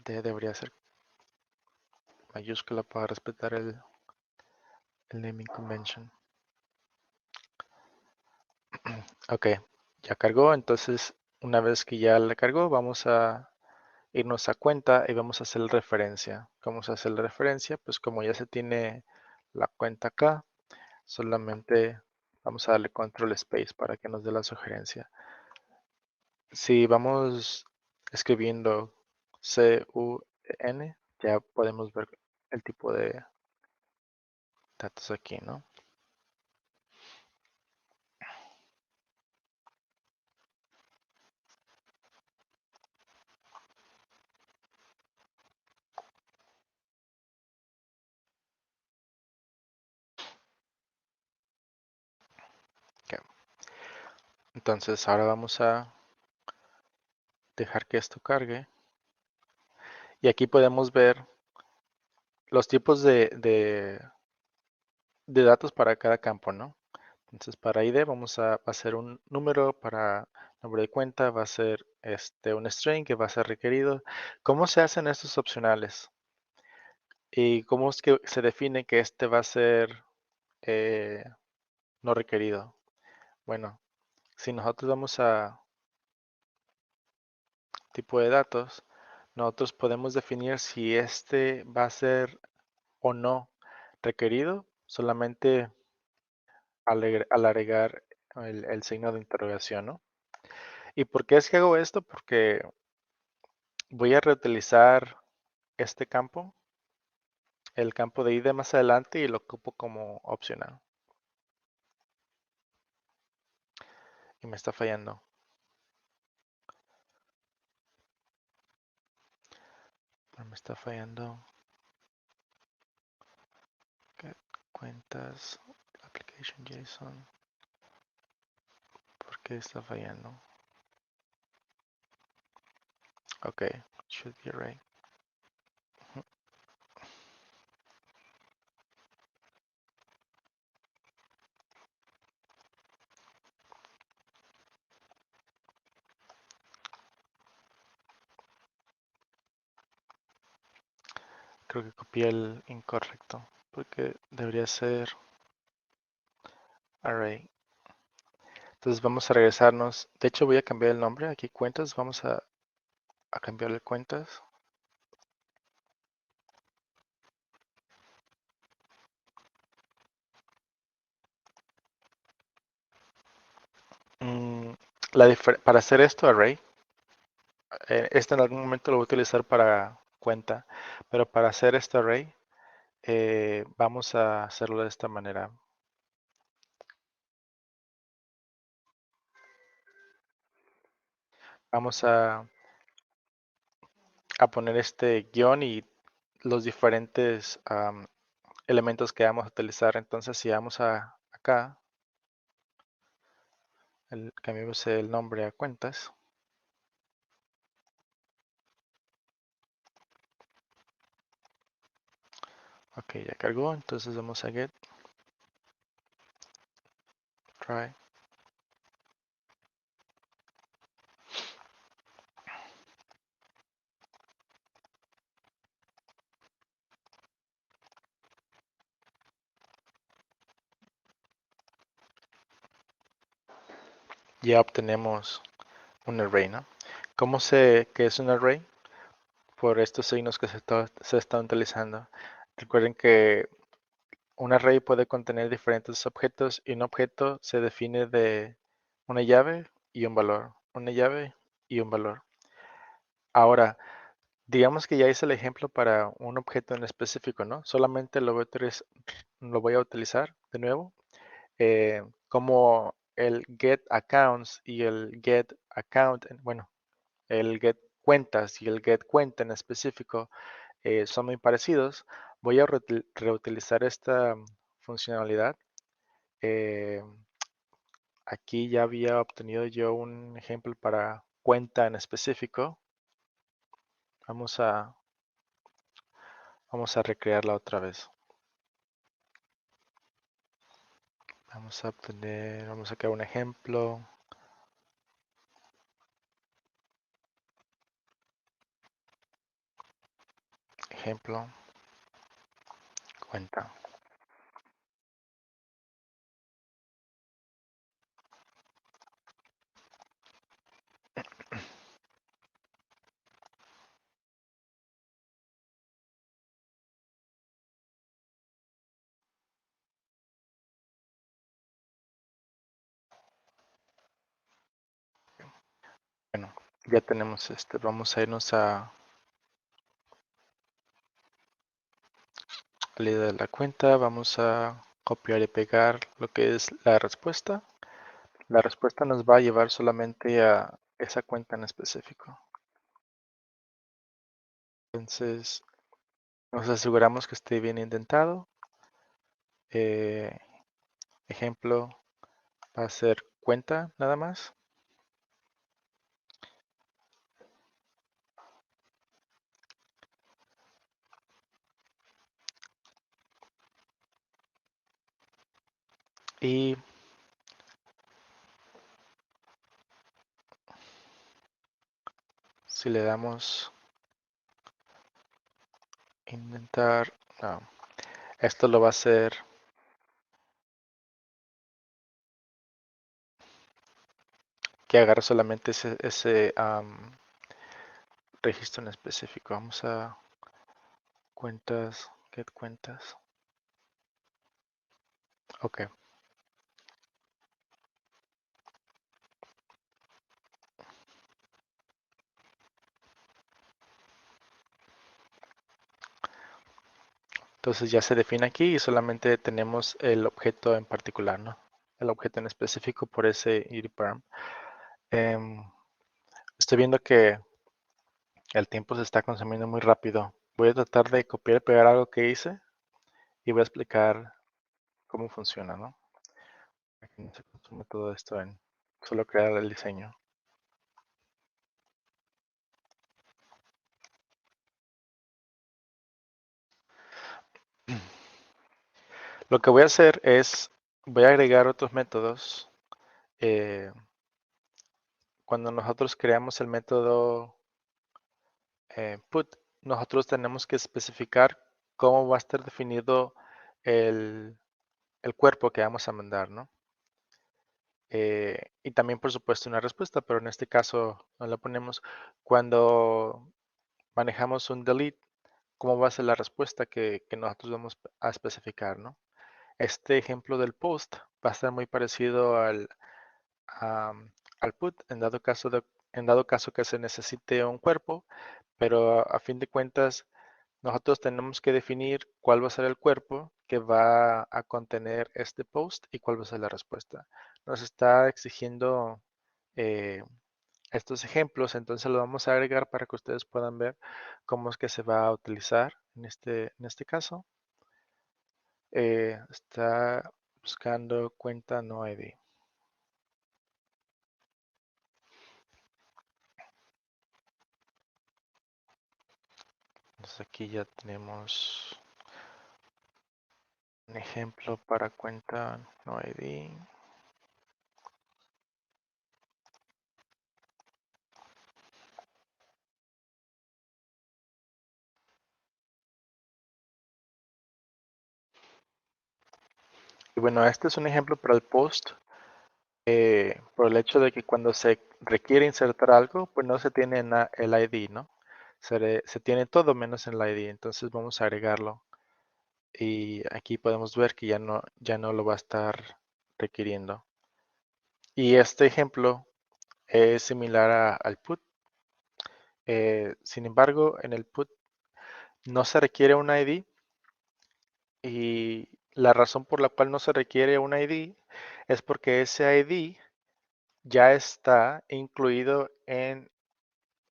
Speaker 1: D debería ser mayúscula para respetar el naming convention. Ok, ya cargó, entonces una vez que ya la cargó, vamos a irnos a cuenta y vamos a hacer la referencia. ¿Cómo se hace la referencia? Pues como ya se tiene la cuenta acá, solamente vamos a darle control space para que nos dé la sugerencia. Si vamos escribiendo CUN, ya podemos ver el tipo de datos aquí, ¿no? Ok. Entonces ahora vamos a dejar que esto cargue. Y aquí podemos ver los tipos de datos para cada campo, ¿no? Entonces para ID va a ser un número, para nombre de cuenta va a ser un string que va a ser requerido. ¿Cómo se hacen estos opcionales? ¿Y cómo es que se define que este va a ser eh, no requerido? Bueno, si nosotros vamos a tipo de datos, nosotros podemos definir si este va a ser o no requerido solamente al agregar el signo de interrogación, ¿no? ¿Y por qué es que hago esto? Porque voy a reutilizar este campo, el campo de ID más adelante y lo ocupo como opcional. Y me está fallando. Me está fallando. Get cuentas, application JSON. ¿Por qué está fallando? Ok, should be right. Creo que copié el incorrecto, porque debería ser array. Entonces vamos a regresarnos. De hecho voy a cambiar el nombre. Aquí cuentas. Vamos a cambiarle cuentas. Mm, para hacer esto, array, este en algún momento lo voy a utilizar para cuenta, pero para hacer este array, vamos a hacerlo de esta manera. Vamos a poner este guión y los diferentes elementos que vamos a utilizar. Entonces, si vamos acá, cambiamos el nombre a cuentas. Ok, ya cargó. Entonces vamos a get, try. Ya obtenemos un array, ¿no? ¿Cómo sé que es un array? Por estos signos que se están utilizando. Recuerden que un array puede contener diferentes objetos y un objeto se define de una llave y un valor. Una llave y un valor. Ahora, digamos que ya hice el ejemplo para un objeto en específico, ¿no? Solamente lo voy a utilizar de nuevo. Como el get accounts y el get account, bueno, el get cuentas y el get cuenta en específico son muy parecidos. Voy a reutilizar esta funcionalidad. Eh, Aquí ya había obtenido yo un ejemplo para cuenta en específico. Vamos a, vamos a recrearla otra vez. Vamos a crear un ejemplo. Ejemplo, cuenta. Bueno, ya tenemos este. Vamos a irnos a salida de la cuenta. Vamos a copiar y pegar lo que es la respuesta. La respuesta nos va a llevar solamente a esa cuenta en específico. Entonces, nos aseguramos que esté bien indentado. Eh, Ejemplo, va a ser cuenta nada más. Y si le damos indentar, no, esto lo va a hacer que agarre solamente ese registro en específico. Vamos a cuentas, get cuentas. Ok. Entonces ya se define aquí y solamente tenemos el objeto en particular, ¿no? El objeto en específico por ese UDParm. Estoy viendo que el tiempo se está consumiendo muy rápido. Voy a tratar de copiar y pegar algo que hice y voy a explicar cómo funciona, ¿no? Para que no se consume todo esto en solo crear el diseño. Lo que voy a hacer es, voy a agregar otros métodos. eh, Cuando nosotros creamos el método put, nosotros tenemos que especificar cómo va a estar definido el, el cuerpo que vamos a mandar, ¿no? Y también, por supuesto, una respuesta, pero en este caso no la ponemos. Cuando manejamos un delete, ¿cómo va a ser la respuesta que nosotros vamos a especificar, ¿no? Este ejemplo del post va a ser muy parecido al put en dado caso que se necesite un cuerpo, pero a fin de cuentas nosotros tenemos que definir cuál va a ser el cuerpo que va a contener este post y cuál va a ser la respuesta. Nos está exigiendo eh, estos ejemplos, entonces lo vamos a agregar para que ustedes puedan ver cómo es que se va a utilizar en este caso. Está buscando cuenta no ID. Entonces aquí ya tenemos un ejemplo para cuenta no ID. Y bueno, este es un ejemplo para el post, por el hecho de que cuando se requiere insertar algo, pues no se tiene el ID, ¿no? Se tiene todo menos el ID, entonces vamos a agregarlo. Y aquí podemos ver que ya no lo va a estar requiriendo. Y este ejemplo es similar al put. Sin embargo, en el put no se requiere un ID y la razón por la cual no se requiere un ID es porque ese ID ya está incluido en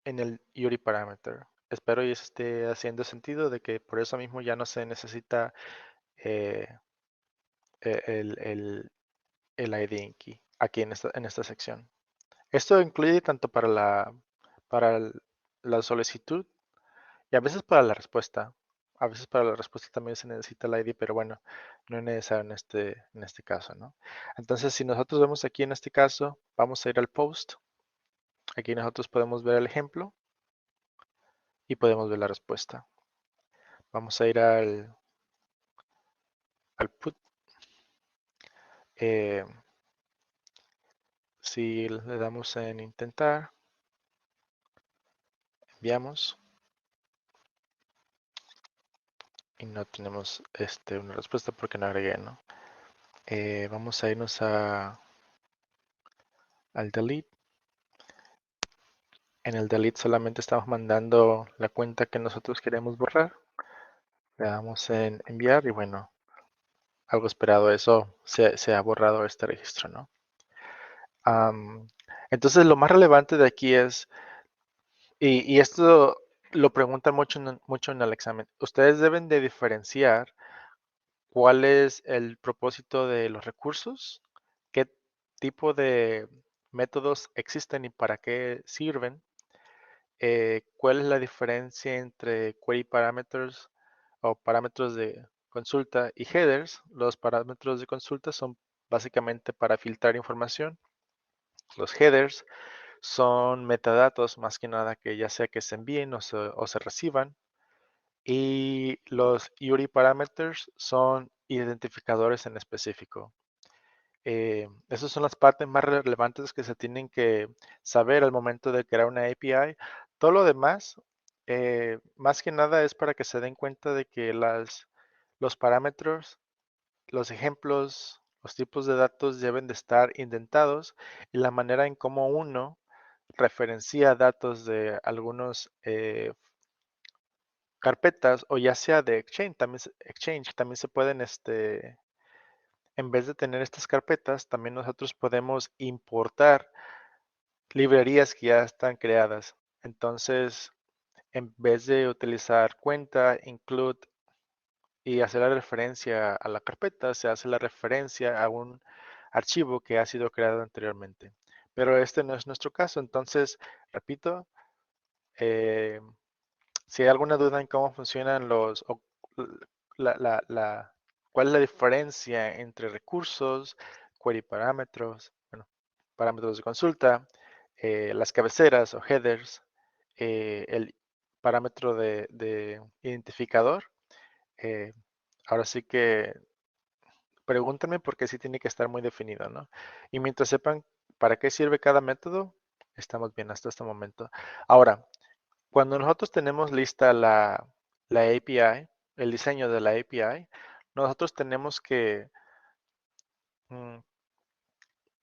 Speaker 1: el URI parameter. espero y esté haciendo sentido de que por eso mismo ya no se necesita eh, el, el ID key aquí en esta sección. Esto incluye tanto para la solicitud y a veces para la respuesta. A veces para la respuesta también se necesita el ID, pero bueno, no es necesario en este caso, ¿no? Entonces, si nosotros vemos aquí en este caso, vamos a ir al post. Aquí nosotros podemos ver el ejemplo y podemos ver la respuesta. Vamos a ir al put. Eh, si le damos en intentar, enviamos y no tenemos una respuesta porque no agregué, ¿no? Vamos a irnos al delete. En el delete solamente estamos mandando la cuenta que nosotros queremos borrar. Le damos en enviar y bueno, algo esperado, eso se ha borrado este registro, ¿no? Entonces lo más relevante de aquí es, y esto lo preguntan mucho en el examen, ustedes deben de diferenciar cuál es el propósito de los recursos, qué tipo de métodos existen y para qué sirven, cuál es la diferencia entre query parameters o parámetros de consulta y headers. Los parámetros de consulta son básicamente para filtrar información. Los headers son metadatos más que nada que ya sea que se envíen o se reciban. Y los URI parameters son identificadores en específico. Esas son las partes más relevantes que se tienen que saber al momento de crear una API. Todo lo demás, más que nada es para que se den cuenta de que los parámetros, los ejemplos, los tipos de datos deben de estar indentados y la manera en cómo uno referencia datos de algunos carpetas o ya sea de Exchange también se pueden en vez de tener estas carpetas, también nosotros podemos importar librerías que ya están creadas. Entonces, en vez de utilizar cuenta, include y hacer la referencia a la carpeta, se hace la referencia a un archivo que ha sido creado anteriormente. Pero este no es nuestro caso. Entonces, repito, eh, si hay alguna duda en cómo funcionan la, la, la- cuál es la diferencia entre recursos, query parámetros, bueno, parámetros de consulta, las cabeceras o headers, el parámetro de identificador, eh, ahora sí que pregúntenme porque sí tiene que estar muy definido, ¿no? Y mientras sepan para qué sirve cada método, estamos bien hasta este momento. Ahora, cuando nosotros tenemos lista la API, el diseño de la API, nosotros tenemos que mm,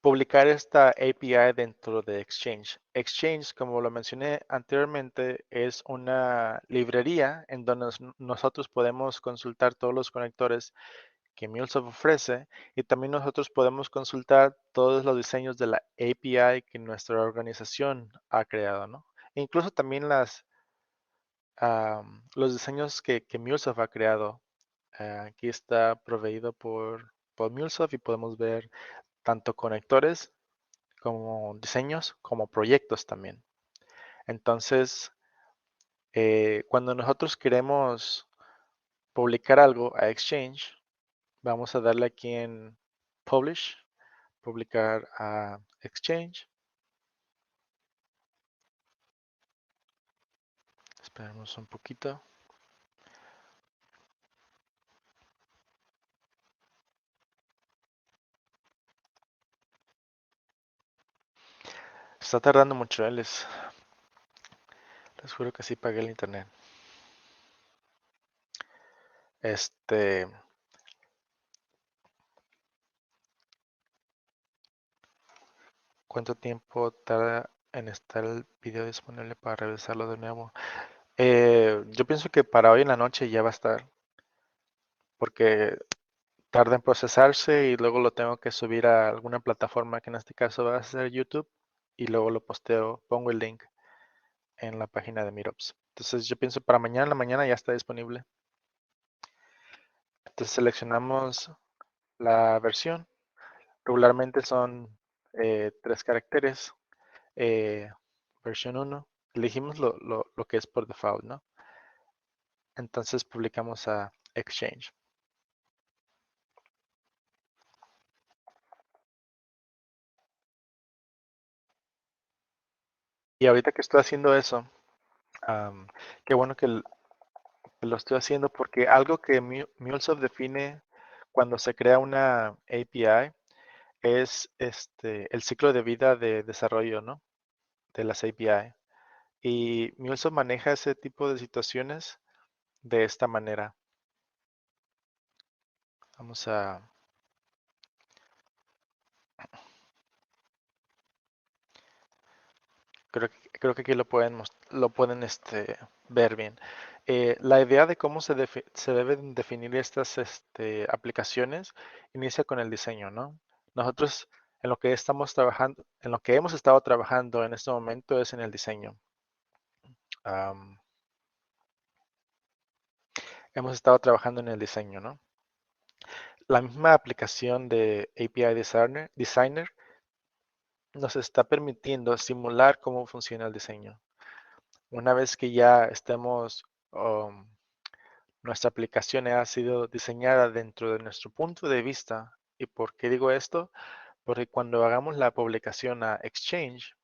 Speaker 1: publicar esta API dentro de Exchange. Exchange, como lo mencioné anteriormente, es una librería en donde nosotros podemos consultar todos los conectores que MuleSoft ofrece y también nosotros podemos consultar todos los diseños de la API que nuestra organización ha creado, ¿no? E incluso también los diseños que MuleSoft ha creado. Aquí está proveído por MuleSoft y podemos ver tanto conectores como diseños como proyectos también. Entonces, cuando nosotros queremos publicar algo a Exchange, vamos a darle aquí en Publish, publicar a Exchange. Esperemos un poquito. Está tardando mucho, les juro que sí pagué el internet. ¿Cuánto tiempo tarda en estar el video disponible para revisarlo de nuevo? Yo pienso que para hoy en la noche ya va a estar, porque tarda en procesarse y luego lo tengo que subir a alguna plataforma que en este caso va a ser YouTube y luego lo posteo, pongo el link en la página de Meetups. Entonces yo pienso para mañana en la mañana ya está disponible. Entonces seleccionamos la versión. Regularmente son 3 caracteres. eh, versión 1. Elegimos lo que es por default, ¿no? Entonces publicamos a Exchange. Y ahorita que estoy haciendo eso, qué bueno que lo estoy haciendo porque algo que MuleSoft define cuando se crea una API es el ciclo de vida de desarrollo, ¿no? De las API. Y MuleSoft maneja ese tipo de situaciones de esta manera. Vamos a... Creo que aquí lo pueden ver bien. La idea de cómo se deben definir estas aplicaciones inicia con el diseño, ¿no? Nosotros en lo que estamos trabajando, en lo que hemos estado trabajando en este momento es en el diseño. Am, hemos estado trabajando en el diseño, ¿no? La misma aplicación de API Designer nos está permitiendo simular cómo funciona el diseño. Una vez que ya estemos, nuestra aplicación ha sido diseñada dentro de nuestro punto de vista. ¿Y por qué digo esto? Porque cuando hagamos la publicación a Exchange,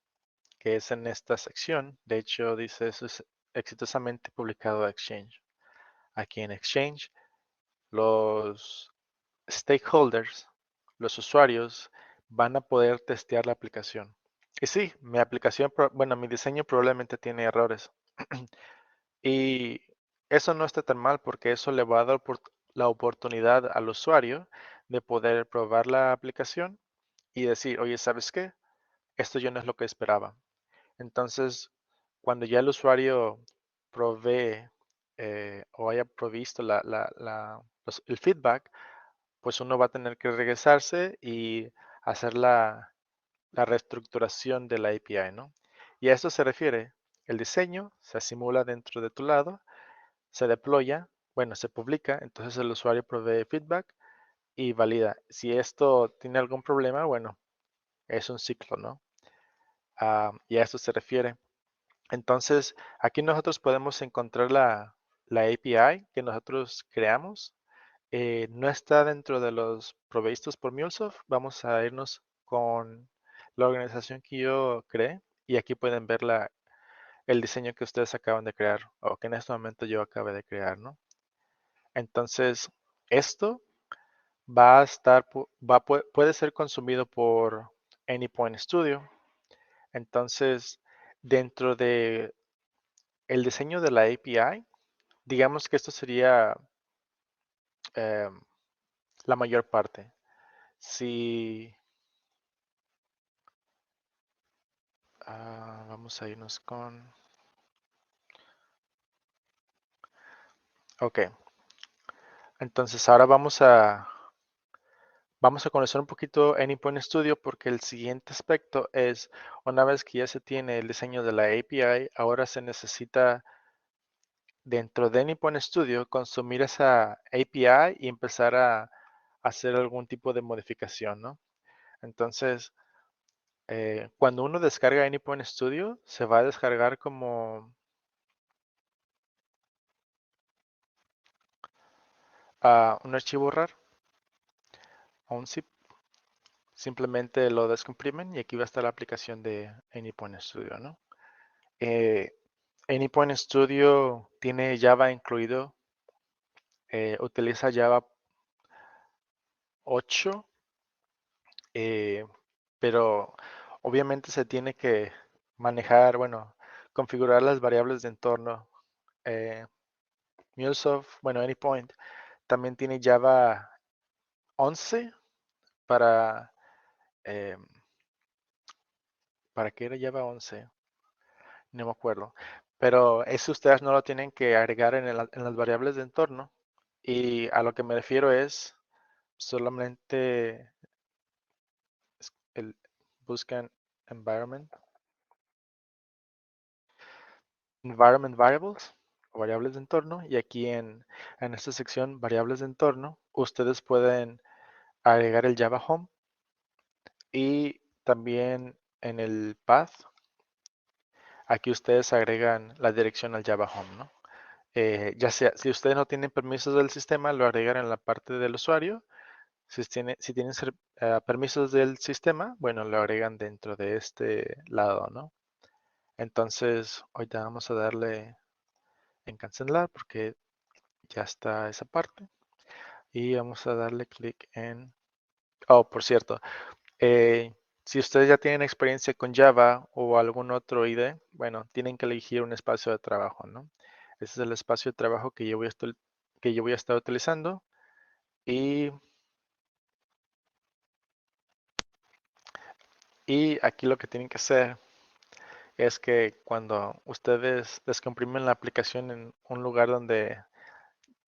Speaker 1: que es en esta sección, de hecho dice eso es exitosamente publicado a Exchange. Aquí en Exchange, los stakeholders, los usuarios, van a poder testear la aplicación. Y sí, mi aplicación, bueno, mi diseño probablemente tiene errores. Y eso no está tan mal porque eso le va a dar la oportunidad al usuario de poder probar la aplicación y decir, oye, ¿sabes qué? Esto ya no es lo que esperaba. Entonces, cuando ya el usuario provee o haya provisto el feedback, pues uno va a tener que regresarse y hacer la reestructuración de la API, ¿no? Y a esto se refiere, el diseño se simula dentro de tu lado, se deploya, bueno, se publica, entonces el usuario provee feedback y valida. Si esto tiene algún problema, bueno, es un ciclo, ¿no? Y a esto se refiere. Entonces, aquí nosotros podemos encontrar la API que nosotros creamos. No está dentro de los provistos por MuleSoft. Vamos a irnos con la organización que yo creé y aquí pueden ver el diseño que ustedes acaban de crear o que en este momento yo acabé de crear, ¿no? Entonces, esto va a estar, puede ser consumido por Anypoint Studio. Entonces, dentro de el diseño de la API, digamos que esto sería em, la mayor parte. Si vamos a irnos con... Ok, entonces ahora vamos a conocer un poquito Anypoint Studio porque el siguiente aspecto es, una vez que ya se tiene el diseño de la API, ahora se necesita dentro de Anypoint Studio consumir esa API y empezar a hacer algún tipo de modificación, ¿no? Entonces, cuando uno descarga Anypoint Studio, se va a descargar como un archivo RAR o un zip. Simplemente lo descomprimen y aquí va a estar la aplicación de Anypoint Studio, ¿no? Eh, Anypoint Studio tiene Java incluido, utiliza Java 8, eh, pero obviamente se tiene que manejar, bueno, configurar las variables de entorno. Eh, MuleSoft, bueno, Anypoint también tiene Java 11 para, eh, ¿para qué era Java 11? No me acuerdo. Pero eso ustedes no lo tienen que agregar en las variables de entorno. Y a lo que me refiero es solamente el buscan environment. Environment Variables o variables de entorno, y aquí en esta sección variables de entorno ustedes pueden agregar el Java Home, y también en el path aquí ustedes agregan la dirección al Java Home, ¿no? Ya sea, si ustedes no tienen permisos del sistema, lo agregan en la parte del usuario. Si tienen permisos del sistema, bueno, lo agregan dentro de este lado, ¿no? Entonces, ahorita vamos a darle en cancelar porque ya está esa parte. Y vamos a darle clic en... Oh, por cierto, si ustedes ya tienen experiencia con Java o algún otro IDE, bueno, tienen que elegir un espacio de trabajo, ¿no? Ese es el espacio de trabajo que yo voy a estar utilizando. Y aquí lo que tienen que hacer es que cuando ustedes descomprimen la aplicación en un lugar donde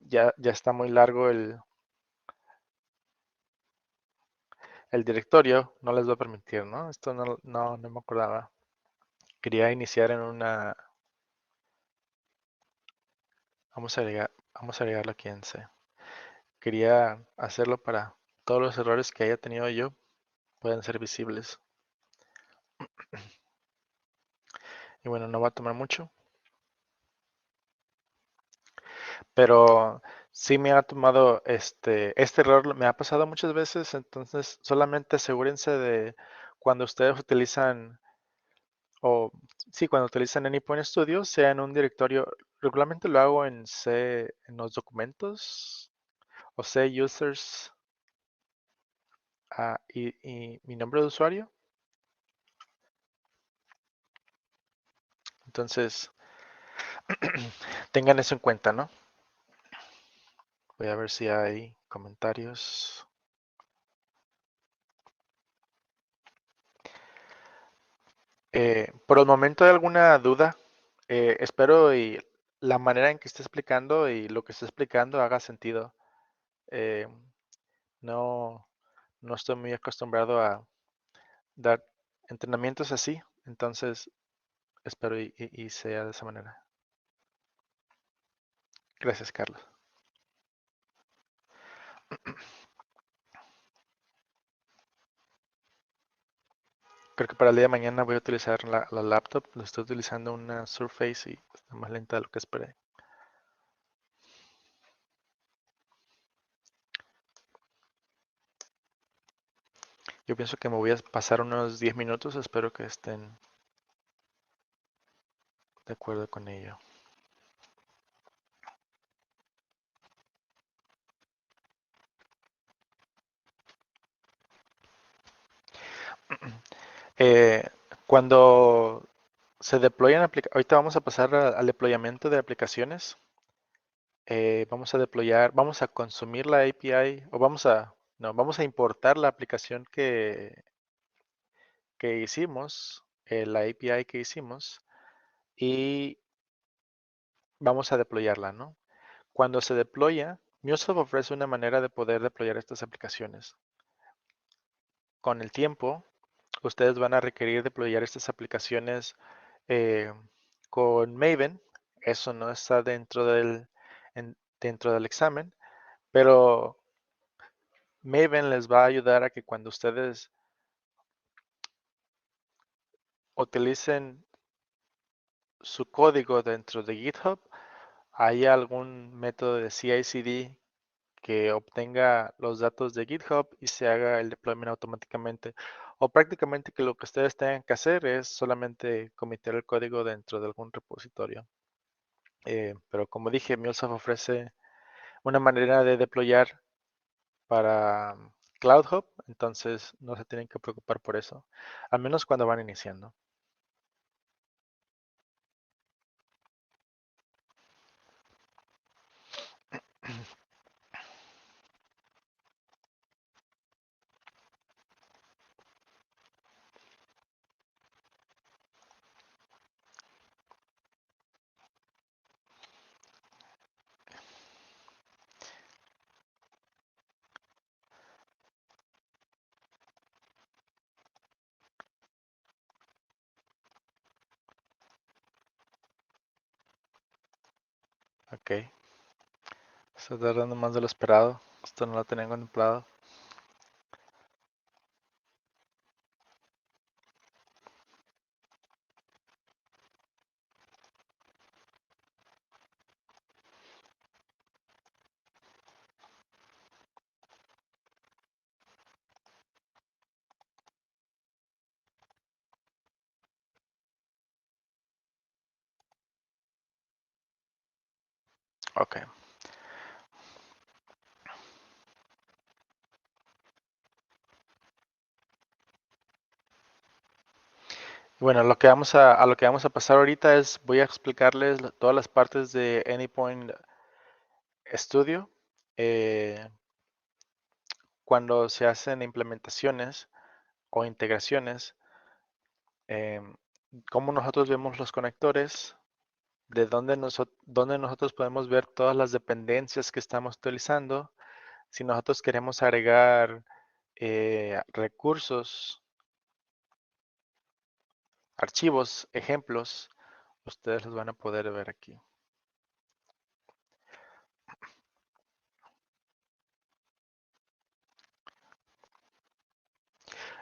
Speaker 1: ya está muy largo el directorio, no les va a permitir, ¿no? Esto no me acordaba. Quería iniciar en una... Vamos a agregarlo aquí en C. Quería hacerlo para todos los errores que haya tenido yo pueden ser visibles. Y bueno, no va a tomar mucho, pero sí me ha tomado este error, me ha pasado muchas veces, entonces solamente asegúrense de cuando ustedes utilizan, o sí, cuando utilizan Anypoint Studio, sea en un directorio, regularmente lo hago en C, en los documentos, o C users, y mi nombre de usuario. Entonces, tengan eso en cuenta, ¿no? Voy a ver si hay comentarios. Por el momento hay alguna duda. Espero y la manera en que esté explicando y lo que esté explicando haga sentido. Eh, no, no estoy muy acostumbrado a dar entrenamientos así, entonces espero y sea de esa manera. Gracias, Carlos. Creo que para el día de mañana voy a utilizar la laptop. Lo estoy utilizando una Surface y está más lenta de lo que esperé. Yo pienso que me voy a pasar unos 10 minutos. Espero que estén de acuerdo con ello. Eh, Cuando se deployan aplicaciones, ahorita vamos a pasar al deployamiento de aplicaciones. Vamos a consumir la API, o no, vamos a importar la aplicación que hicimos, la API que hicimos, y vamos a deployarla, ¿no? Cuando se deploya, MuleSoft ofrece una manera de poder deployar estas aplicaciones. Con el tiempo, ustedes van a requerir deployar estas aplicaciones eh, con Maven. Eso no está dentro del examen, pero Maven les va a ayudar a que cuando ustedes utilicen su código dentro de GitHub, haya algún método de CI/CD que obtenga los datos de GitHub y se haga el deployment automáticamente. O prácticamente que lo que ustedes tengan que hacer es solamente comitar el código dentro de algún repositorio. Pero como dije, MuleSoft ofrece una manera de deployar para Cloud Hub, entonces no se tienen que preocupar por eso, al menos cuando van iniciando. Ok. Está tardando más de lo esperado. Esto no lo tenía contemplado. Ok. Bueno, a lo que vamos a pasar ahorita es, voy a explicarles todas las partes de Anypoint Studio. eh, Cuando se hacen implementaciones o integraciones, em, cómo nosotros vemos los conectores, de dónde nosotros podemos ver todas las dependencias que estamos utilizando. Si nosotros queremos agregar recursos, archivos, ejemplos, ustedes los van a poder ver aquí.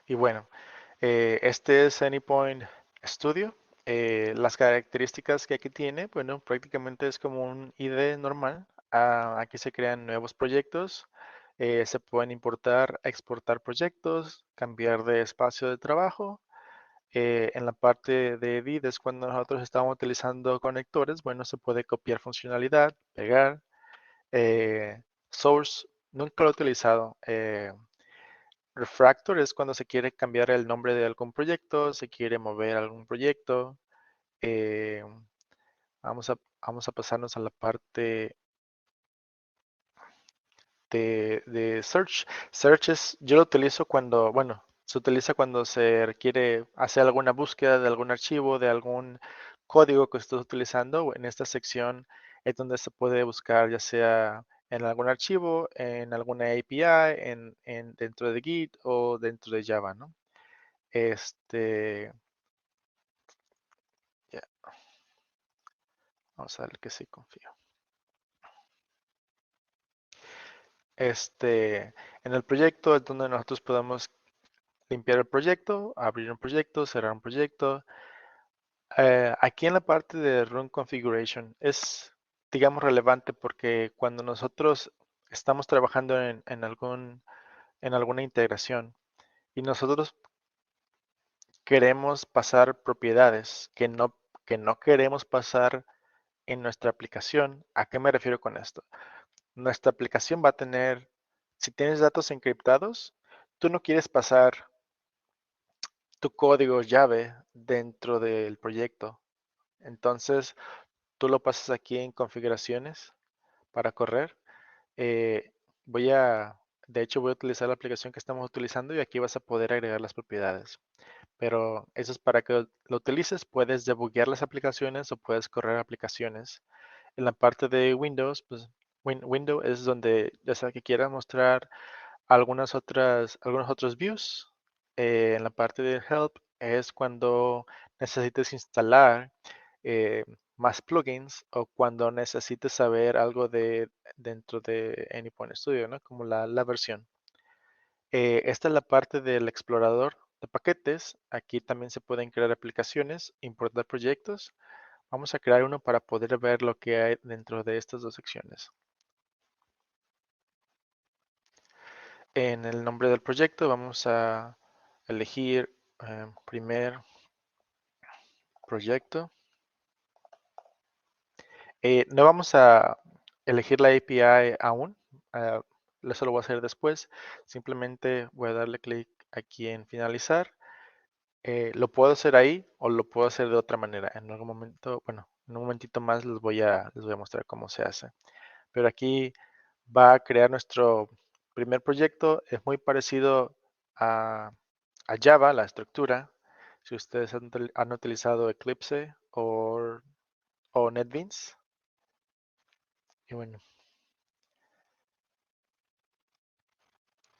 Speaker 1: Y bueno, este es Anypoint Studio. Las características que aquí tiene, bueno, prácticamente es como un IDE normal. Aquí se crean nuevos proyectos, se pueden importar, exportar proyectos, cambiar de espacio de trabajo. En la parte de edit es cuando nosotros estamos utilizando conectores, bueno, se puede copiar funcionalidad, pegar. Source, nunca lo he utilizado. Refactor es cuando se quiere cambiar el nombre de algún proyecto, se quiere mover algún proyecto. Eh, vamos a pasarnos a la parte de Search. Search yo lo utilizo cuando, bueno, se utiliza cuando se quiere hacer alguna búsqueda de algún archivo, de algún código que estés utilizando. En esta sección es donde se puede buscar ya sea en algún archivo, en alguna API, dentro de Git o dentro de Java, ¿no? Este, ya, vamos a ver que sí confío. En el proyecto es donde nosotros podemos limpiar el proyecto, abrir un proyecto, cerrar un proyecto. Aquí en la parte de Run Configuration es, digamos, relevante porque cuando nosotros estamos trabajando en alguna integración y nosotros queremos pasar propiedades que no queremos pasar en nuestra aplicación, ¿a qué me refiero con esto? Nuestra aplicación va a tener, si tienes datos encriptados, tú no quieres pasar tu código llave dentro del proyecto. Entonces, tú lo pasas aquí en configuraciones para correr. Eh, voy a, de hecho, voy a utilizar la aplicación que estamos utilizando y aquí vas a poder agregar las propiedades. Pero eso es para que lo utilices. Puedes debuguear las aplicaciones o puedes correr aplicaciones. En la parte de Windows, pues Windows es donde ya sea que quieras mostrar algunos otros views. En la parte de Help es cuando necesites instalar eh, más plugins o cuando necesites saber algo dentro de Anypoint Studio, ¿no? Como la versión. Esta es la parte del explorador de paquetes. Aquí también se pueden crear aplicaciones, importar proyectos. Vamos a crear uno para poder ver lo que hay dentro de estas dos secciones. En el nombre del proyecto vamos a elegir primer proyecto. No vamos a elegir la API aún, ah, eso lo voy a hacer después. Simplemente voy a darle clic aquí en finalizar. Lo puedo hacer ahí o lo puedo hacer de otra manera. En algún momento, bueno, en un momentito más les voy a mostrar cómo se hace. Pero aquí va a crear nuestro primer proyecto. Es muy parecido a Java, la estructura. Si ustedes han utilizado Eclipse o NetBeans. Y bueno,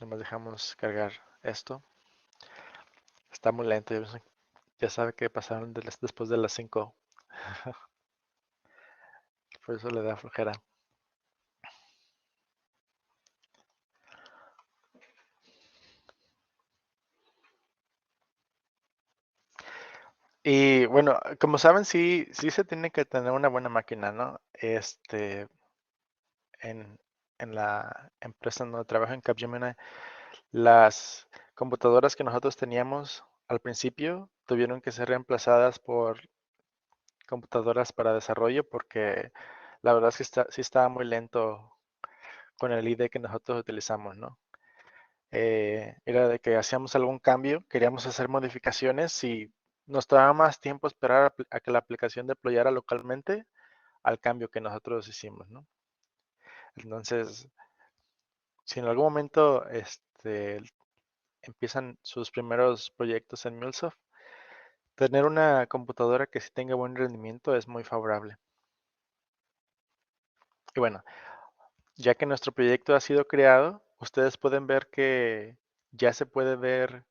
Speaker 1: nomás dejamos cargar esto. Está muy lento. Ya sabe que pasaron después de las 5. por eso le da flojera. Y bueno, como saben, sí se tiene que tener una buena máquina, ¿no? En, en la empresa donde trabajo en Capgemini, las computadoras que nosotros teníamos al principio tuvieron que ser reemplazadas por computadoras para desarrollo porque la verdad es que sí estaba muy lento con el IDE que nosotros utilizamos, ¿no? Era de que hacíamos algún cambio, queríamos hacer modificaciones y nos tomaba más tiempo esperar a que la aplicación deployara localmente al cambio que nosotros hicimos, ¿no? Entonces, si en algún momento empiezan sus primeros proyectos en MuleSoft, tener una computadora que sí tenga buen rendimiento es muy favorable. Y bueno, ya que nuestro proyecto ha sido creado, ustedes pueden ver que ya se puede ver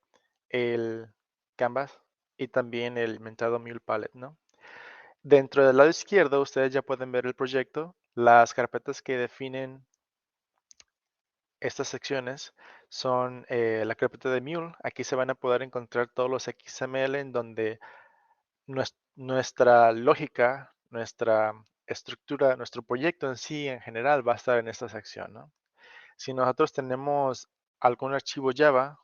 Speaker 1: el Canvas y también el mentado Mule Palette, ¿no? Dentro del lado izquierdo, ustedes ya pueden ver el proyecto. Las carpetas que definen estas secciones son la carpeta de Mule. Aquí se van a poder encontrar todos los XML en donde nuestra lógica, nuestra estructura, nuestro proyecto en sí en general va a estar en esta sección, ¿no? Si nosotros tenemos algún archivo Java,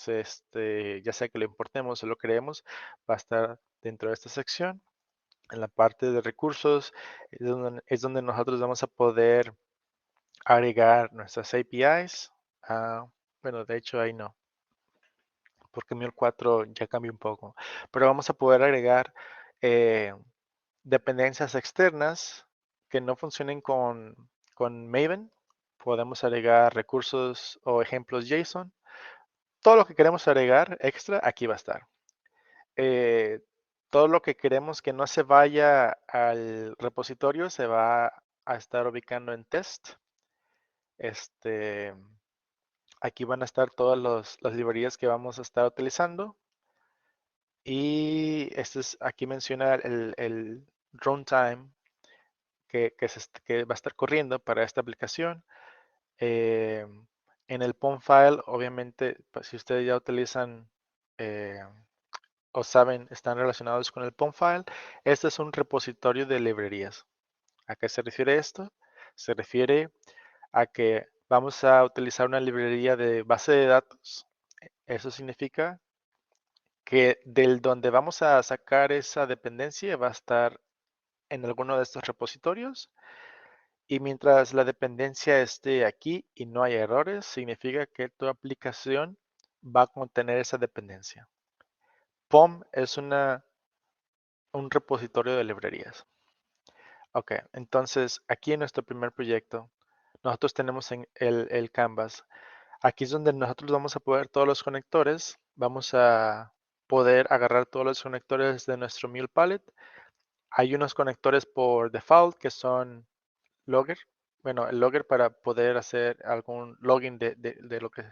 Speaker 1: ya sea que lo importemos o lo creemos, va a estar dentro de esta sección. En la parte de recursos es donde nosotros vamos a poder agregar nuestras APIs. Bueno, de hecho ahí no, porque Mule 4 ya cambió un poco. Pero vamos a poder agregar eh, dependencias externas que no funcionen con Maven. Podemos agregar recursos o ejemplos JSON. Todo lo que queremos agregar extra, aquí va a estar. Eh, todo lo que queremos que no se vaya al repositorio se va a estar ubicando en test. Este, aquí van a estar todas las librerías que vamos a estar utilizando. Y aquí menciona el runtime que va a estar corriendo para esta aplicación. Eh, en el POM file, obviamente, pues, si ustedes ya utilizan eh, o saben, están relacionados con el POM file, este es un repositorio de librerías. ¿A qué se refiere esto? Se refiere a que vamos a utilizar una librería de base de datos. Eso significa que del donde vamos a sacar esa dependencia va a estar en alguno de estos repositorios. Y mientras la dependencia esté aquí y no haya errores, significa que tu aplicación va a contener esa dependencia. POM es un repositorio de librerías. Ok, entonces aquí en nuestro primer proyecto, nosotros tenemos el Canvas. Aquí es donde nosotros vamos a poder todos los conectores. Vamos a poder agarrar todos los conectores de nuestro Mule Palette. Hay unos conectores por default que son Logger. Bueno, el Logger para poder hacer algún login de lo que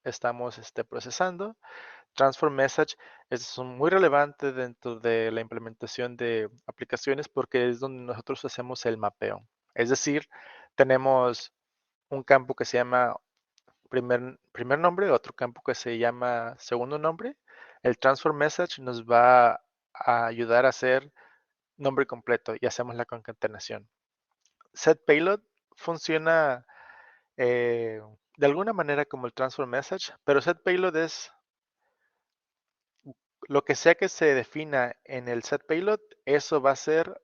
Speaker 1: estamos procesando. Transform Message es muy relevante dentro de la implementación de aplicaciones porque es donde nosotros hacemos el mapeo. Es decir, tenemos un campo que se llama primer nombre, otro campo que se llama segundo nombre. El Transform Message nos va a ayudar a hacer nombre completo y hacemos la concatenación. Set Payload funciona de alguna manera como el Transform Message, pero Set Payload es lo que sea que se defina en el set payload, eso va a ser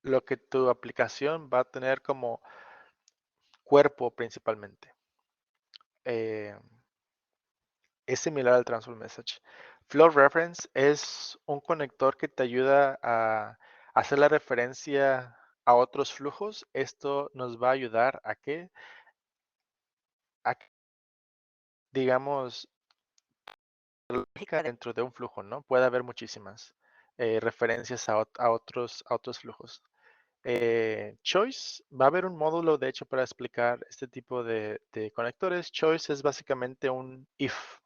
Speaker 1: lo que tu aplicación va a tener como cuerpo principalmente. Eh, es similar al transfer message. Flow reference es un conector que te ayuda a hacer la referencia a otros flujos. Esto nos va a ayudar a que, digamos, lógica dentro de un flujo, ¿no? Puede haber muchísimas referencias a otros flujos. Choice, va a haber un módulo de hecho para explicar este tipo de conectores. Choice es básicamente un if.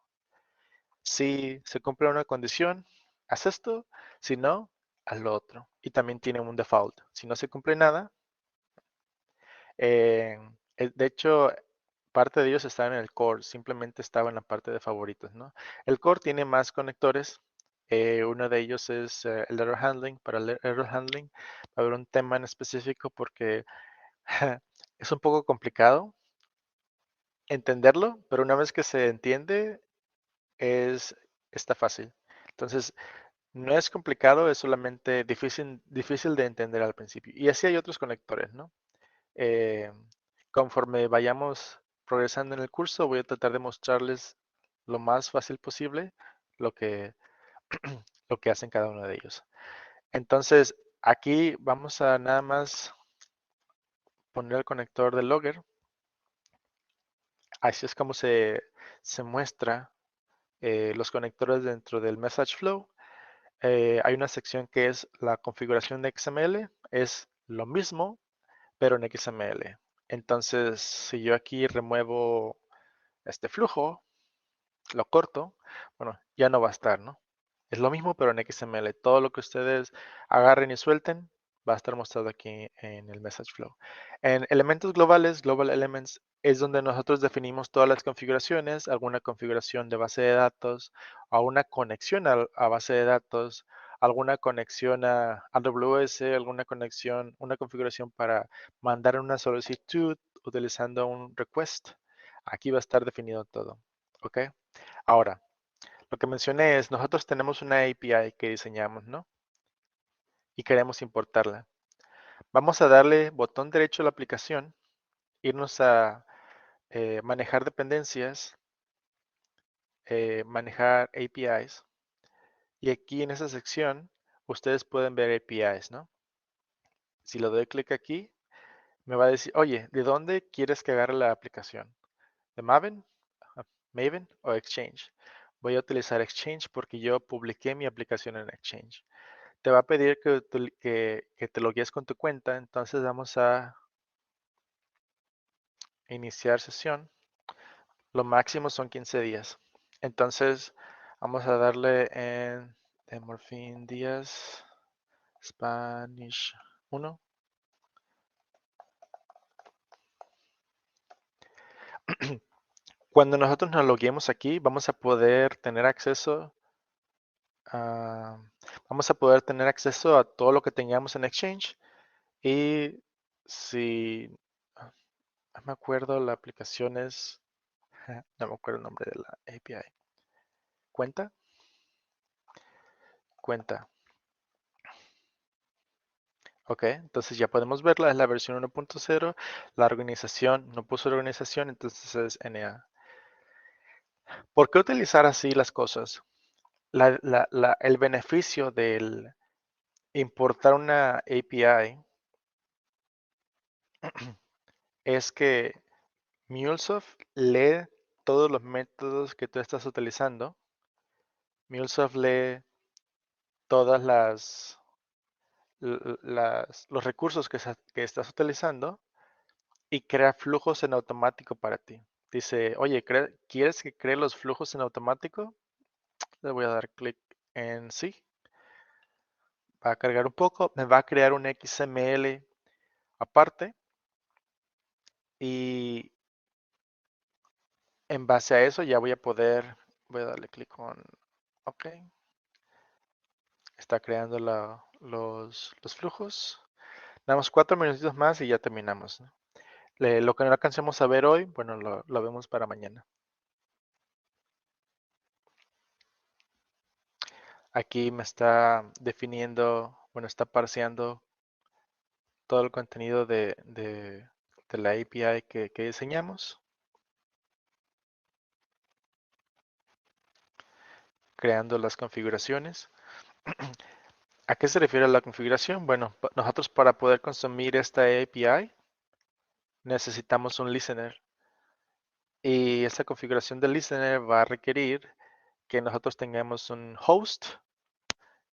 Speaker 1: Si se cumple una condición, haz esto. Si no, al otro. Y también tiene un default. Si no se cumple nada, de hecho, parte de ellos estaban en el core, simplemente estaba en la parte de favoritos, ¿no? El core tiene más conectores. Uno de ellos es el error handling. Para el error handling va a haber un tema en específico porque es un poco complicado entenderlo, pero una vez que se entiende, está fácil. Entonces, no es complicado, es solamente difícil de entender al principio. Y así hay otros conectores, ¿no? Eh, Conforme vayamos progresando en el curso, voy a tratar de mostrarles lo más fácil posible lo que, lo que hacen cada uno de ellos. Entonces, aquí vamos a nada más poner el conector del logger. Así es como se muestra los conectores dentro del message flow. Hay una sección que es la configuración de XML. Es lo mismo, pero en XML. Entonces, si yo aquí remuevo este flujo, lo corto, bueno, ya no va a estar, ¿no? Es lo mismo, pero en XML. Todo lo que ustedes agarren y suelten va a estar mostrado aquí en el message flow. En elementos globales, Global Elements, es donde nosotros definimos todas las configuraciones, alguna configuración de base de datos, a una conexión a base de datos, alguna conexión a AWS, alguna conexión, una configuración para mandar una solicitud utilizando un request. Aquí va a estar definido todo. ¿Ok? Ahora, lo que mencioné es, nosotros tenemos una API que diseñamos, ¿no? Y queremos importarla. Vamos a darle botón derecho a la aplicación, irnos a manejar dependencias, manejar APIs. Y aquí en esa sección, ustedes pueden ver APIs, ¿no? Si le doy clic aquí, me va a decir, oye, ¿de dónde quieres que agarre la aplicación? ¿De Maven? ¿Maven o Exchange? Voy a utilizar Exchange porque yo publiqué mi aplicación en Exchange. Te va a pedir que te logues con tu cuenta, entonces vamos a iniciar sesión. Lo máximo son 15 días. Entonces vamos a darle en Morfin Díaz Spanish 1. Cuando nosotros nos loguemos aquí, vamos a poder tener acceso a, todo lo que tengamos en Exchange. Y si no me acuerdo, la aplicación es, no me acuerdo el nombre de la API. ¿Cuenta? Cuenta. Ok, entonces ya podemos verla, es la versión 1.0. La organización, no puso organización, entonces es NA. ¿Por qué utilizar así las cosas? El beneficio del importar una API es que MuleSoft lee todos los métodos que tú estás utilizando. MuleSoft lee todas los recursos que estás utilizando y crea flujos en automático para ti. Dice, oye, ¿quieres que cree los flujos en automático? Le voy a dar clic en sí. Va a cargar un poco. Me va a crear un XML aparte. Y en base a eso ya voy a poder, voy a darle clic con OK. Está creando los flujos. Damos 4 minutitos más y ya terminamos, ¿no? Lo que no alcancemos a ver hoy, bueno, lo vemos para mañana. Aquí me está definiendo, bueno, está parseando todo el contenido de la API que diseñamos, creando las configuraciones. ¿A qué se refiere la configuración? Bueno, nosotros para poder consumir esta API necesitamos un listener. Y esta configuración del listener va a requerir que nosotros tengamos un host,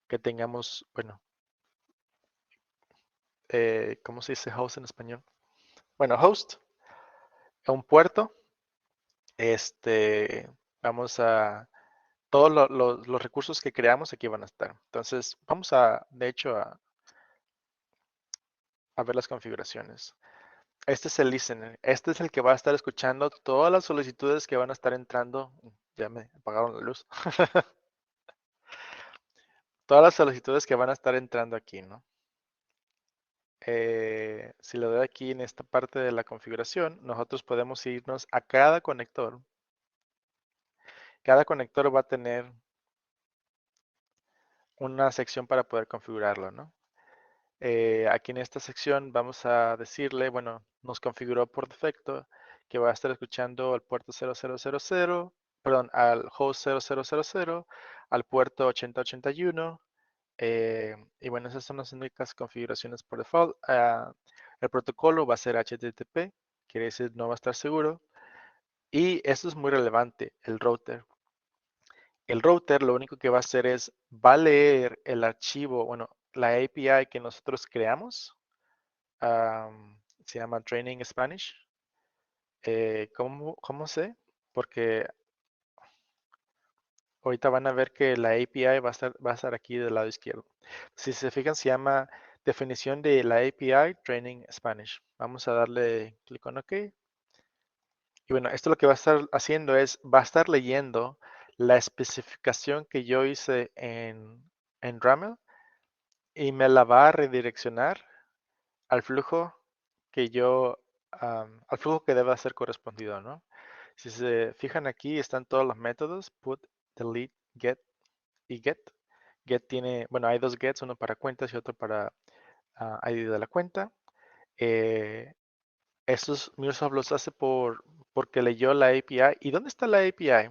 Speaker 1: que tengamos, bueno, ¿cómo se dice host en español? Bueno, host, un puerto. Vamos a todos los recursos que creamos aquí van a estar. Entonces, vamos a, de hecho, a ver las configuraciones. Este es el listener. Este es el que va a estar escuchando todas las solicitudes que van a estar entrando. Ya me apagaron la luz. Todas las solicitudes que van a estar entrando aquí, ¿no? Si le doy aquí en esta parte de la configuración, nosotros podemos irnos a cada conector. Cada conector va a tener una sección para poder configurarlo, ¿no? Aquí en esta sección vamos a decirle, bueno, nos configuró por defecto que va a estar escuchando al puerto 0000, perdón, al host 0000, al puerto 8081, y bueno, esas son las únicas configuraciones por default. El protocolo va a ser HTTP, quiere decir no va a estar seguro. Y esto es muy relevante, el router. El router lo único que va a hacer es, va a leer el archivo, bueno, la API que nosotros creamos, se llama Training Spanish. ¿Cómo sé? Porque ahorita van a ver que la API va a estar aquí del lado izquierdo. Si se fijan, se llama definición de la API Training Spanish. Vamos a darle clic en OK. Y bueno, esto lo que va a estar haciendo es, va a estar leyendo la especificación que yo hice en Ramel y me la va a redireccionar al flujo que al flujo que debe ser correspondido, ¿no? Si se fijan aquí, están todos los métodos, put, delete, get y get. Get tiene, bueno, hay dos gets, uno para cuentas y otro para ID de la cuenta. Estos MuleSoft los hace porque leyó la API. ¿Y dónde está la API?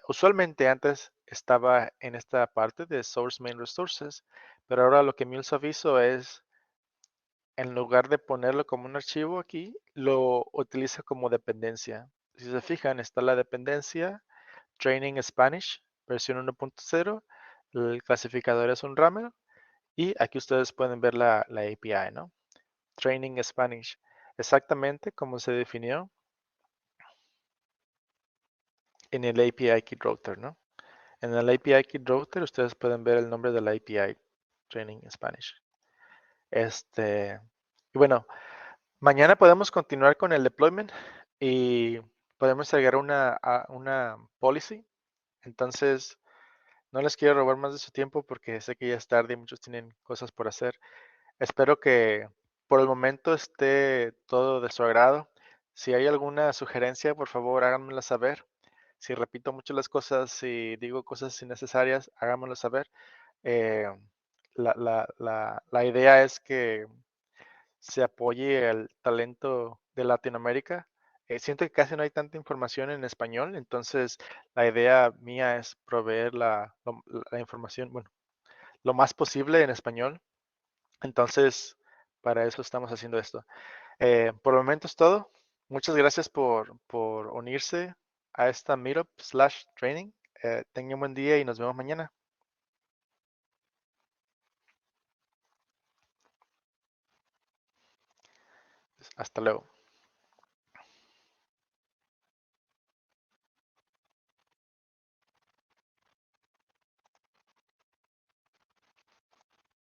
Speaker 1: Usualmente antes estaba en esta parte de Source Main Resources, pero ahora lo que MuleSoft hizo es, en lugar de ponerlo como un archivo aquí, lo utiliza como dependencia. Si se fijan, está la dependencia Training Spanish, versión 1.0. El clasificador es un Ramel. Y aquí ustedes pueden ver la API, ¿no? Training Spanish. Exactamente como se definió en el API Key Router, ¿no? En el API Key Router ustedes pueden ver el nombre de la API Training Spanish. Y bueno, mañana podemos continuar con el deployment y podemos agregar una policy. Entonces, no les quiero robar más de su tiempo porque sé que ya es tarde y muchos tienen cosas por hacer. Espero que por el momento esté todo de su agrado. Si hay alguna sugerencia, por favor, háganmela saber. Si repito mucho las cosas, si digo cosas innecesarias, háganmelo saber. Eh, la idea es que se apoye el talento de Latinoamérica. Siento que casi no hay tanta información en español, entonces la idea mía es proveer la información, bueno, lo más posible en español. Entonces, para eso estamos haciendo esto. Por el momento es todo. Muchas gracias por unirse a esta meetup/training. Tengan un buen día y nos vemos mañana. Hasta luego.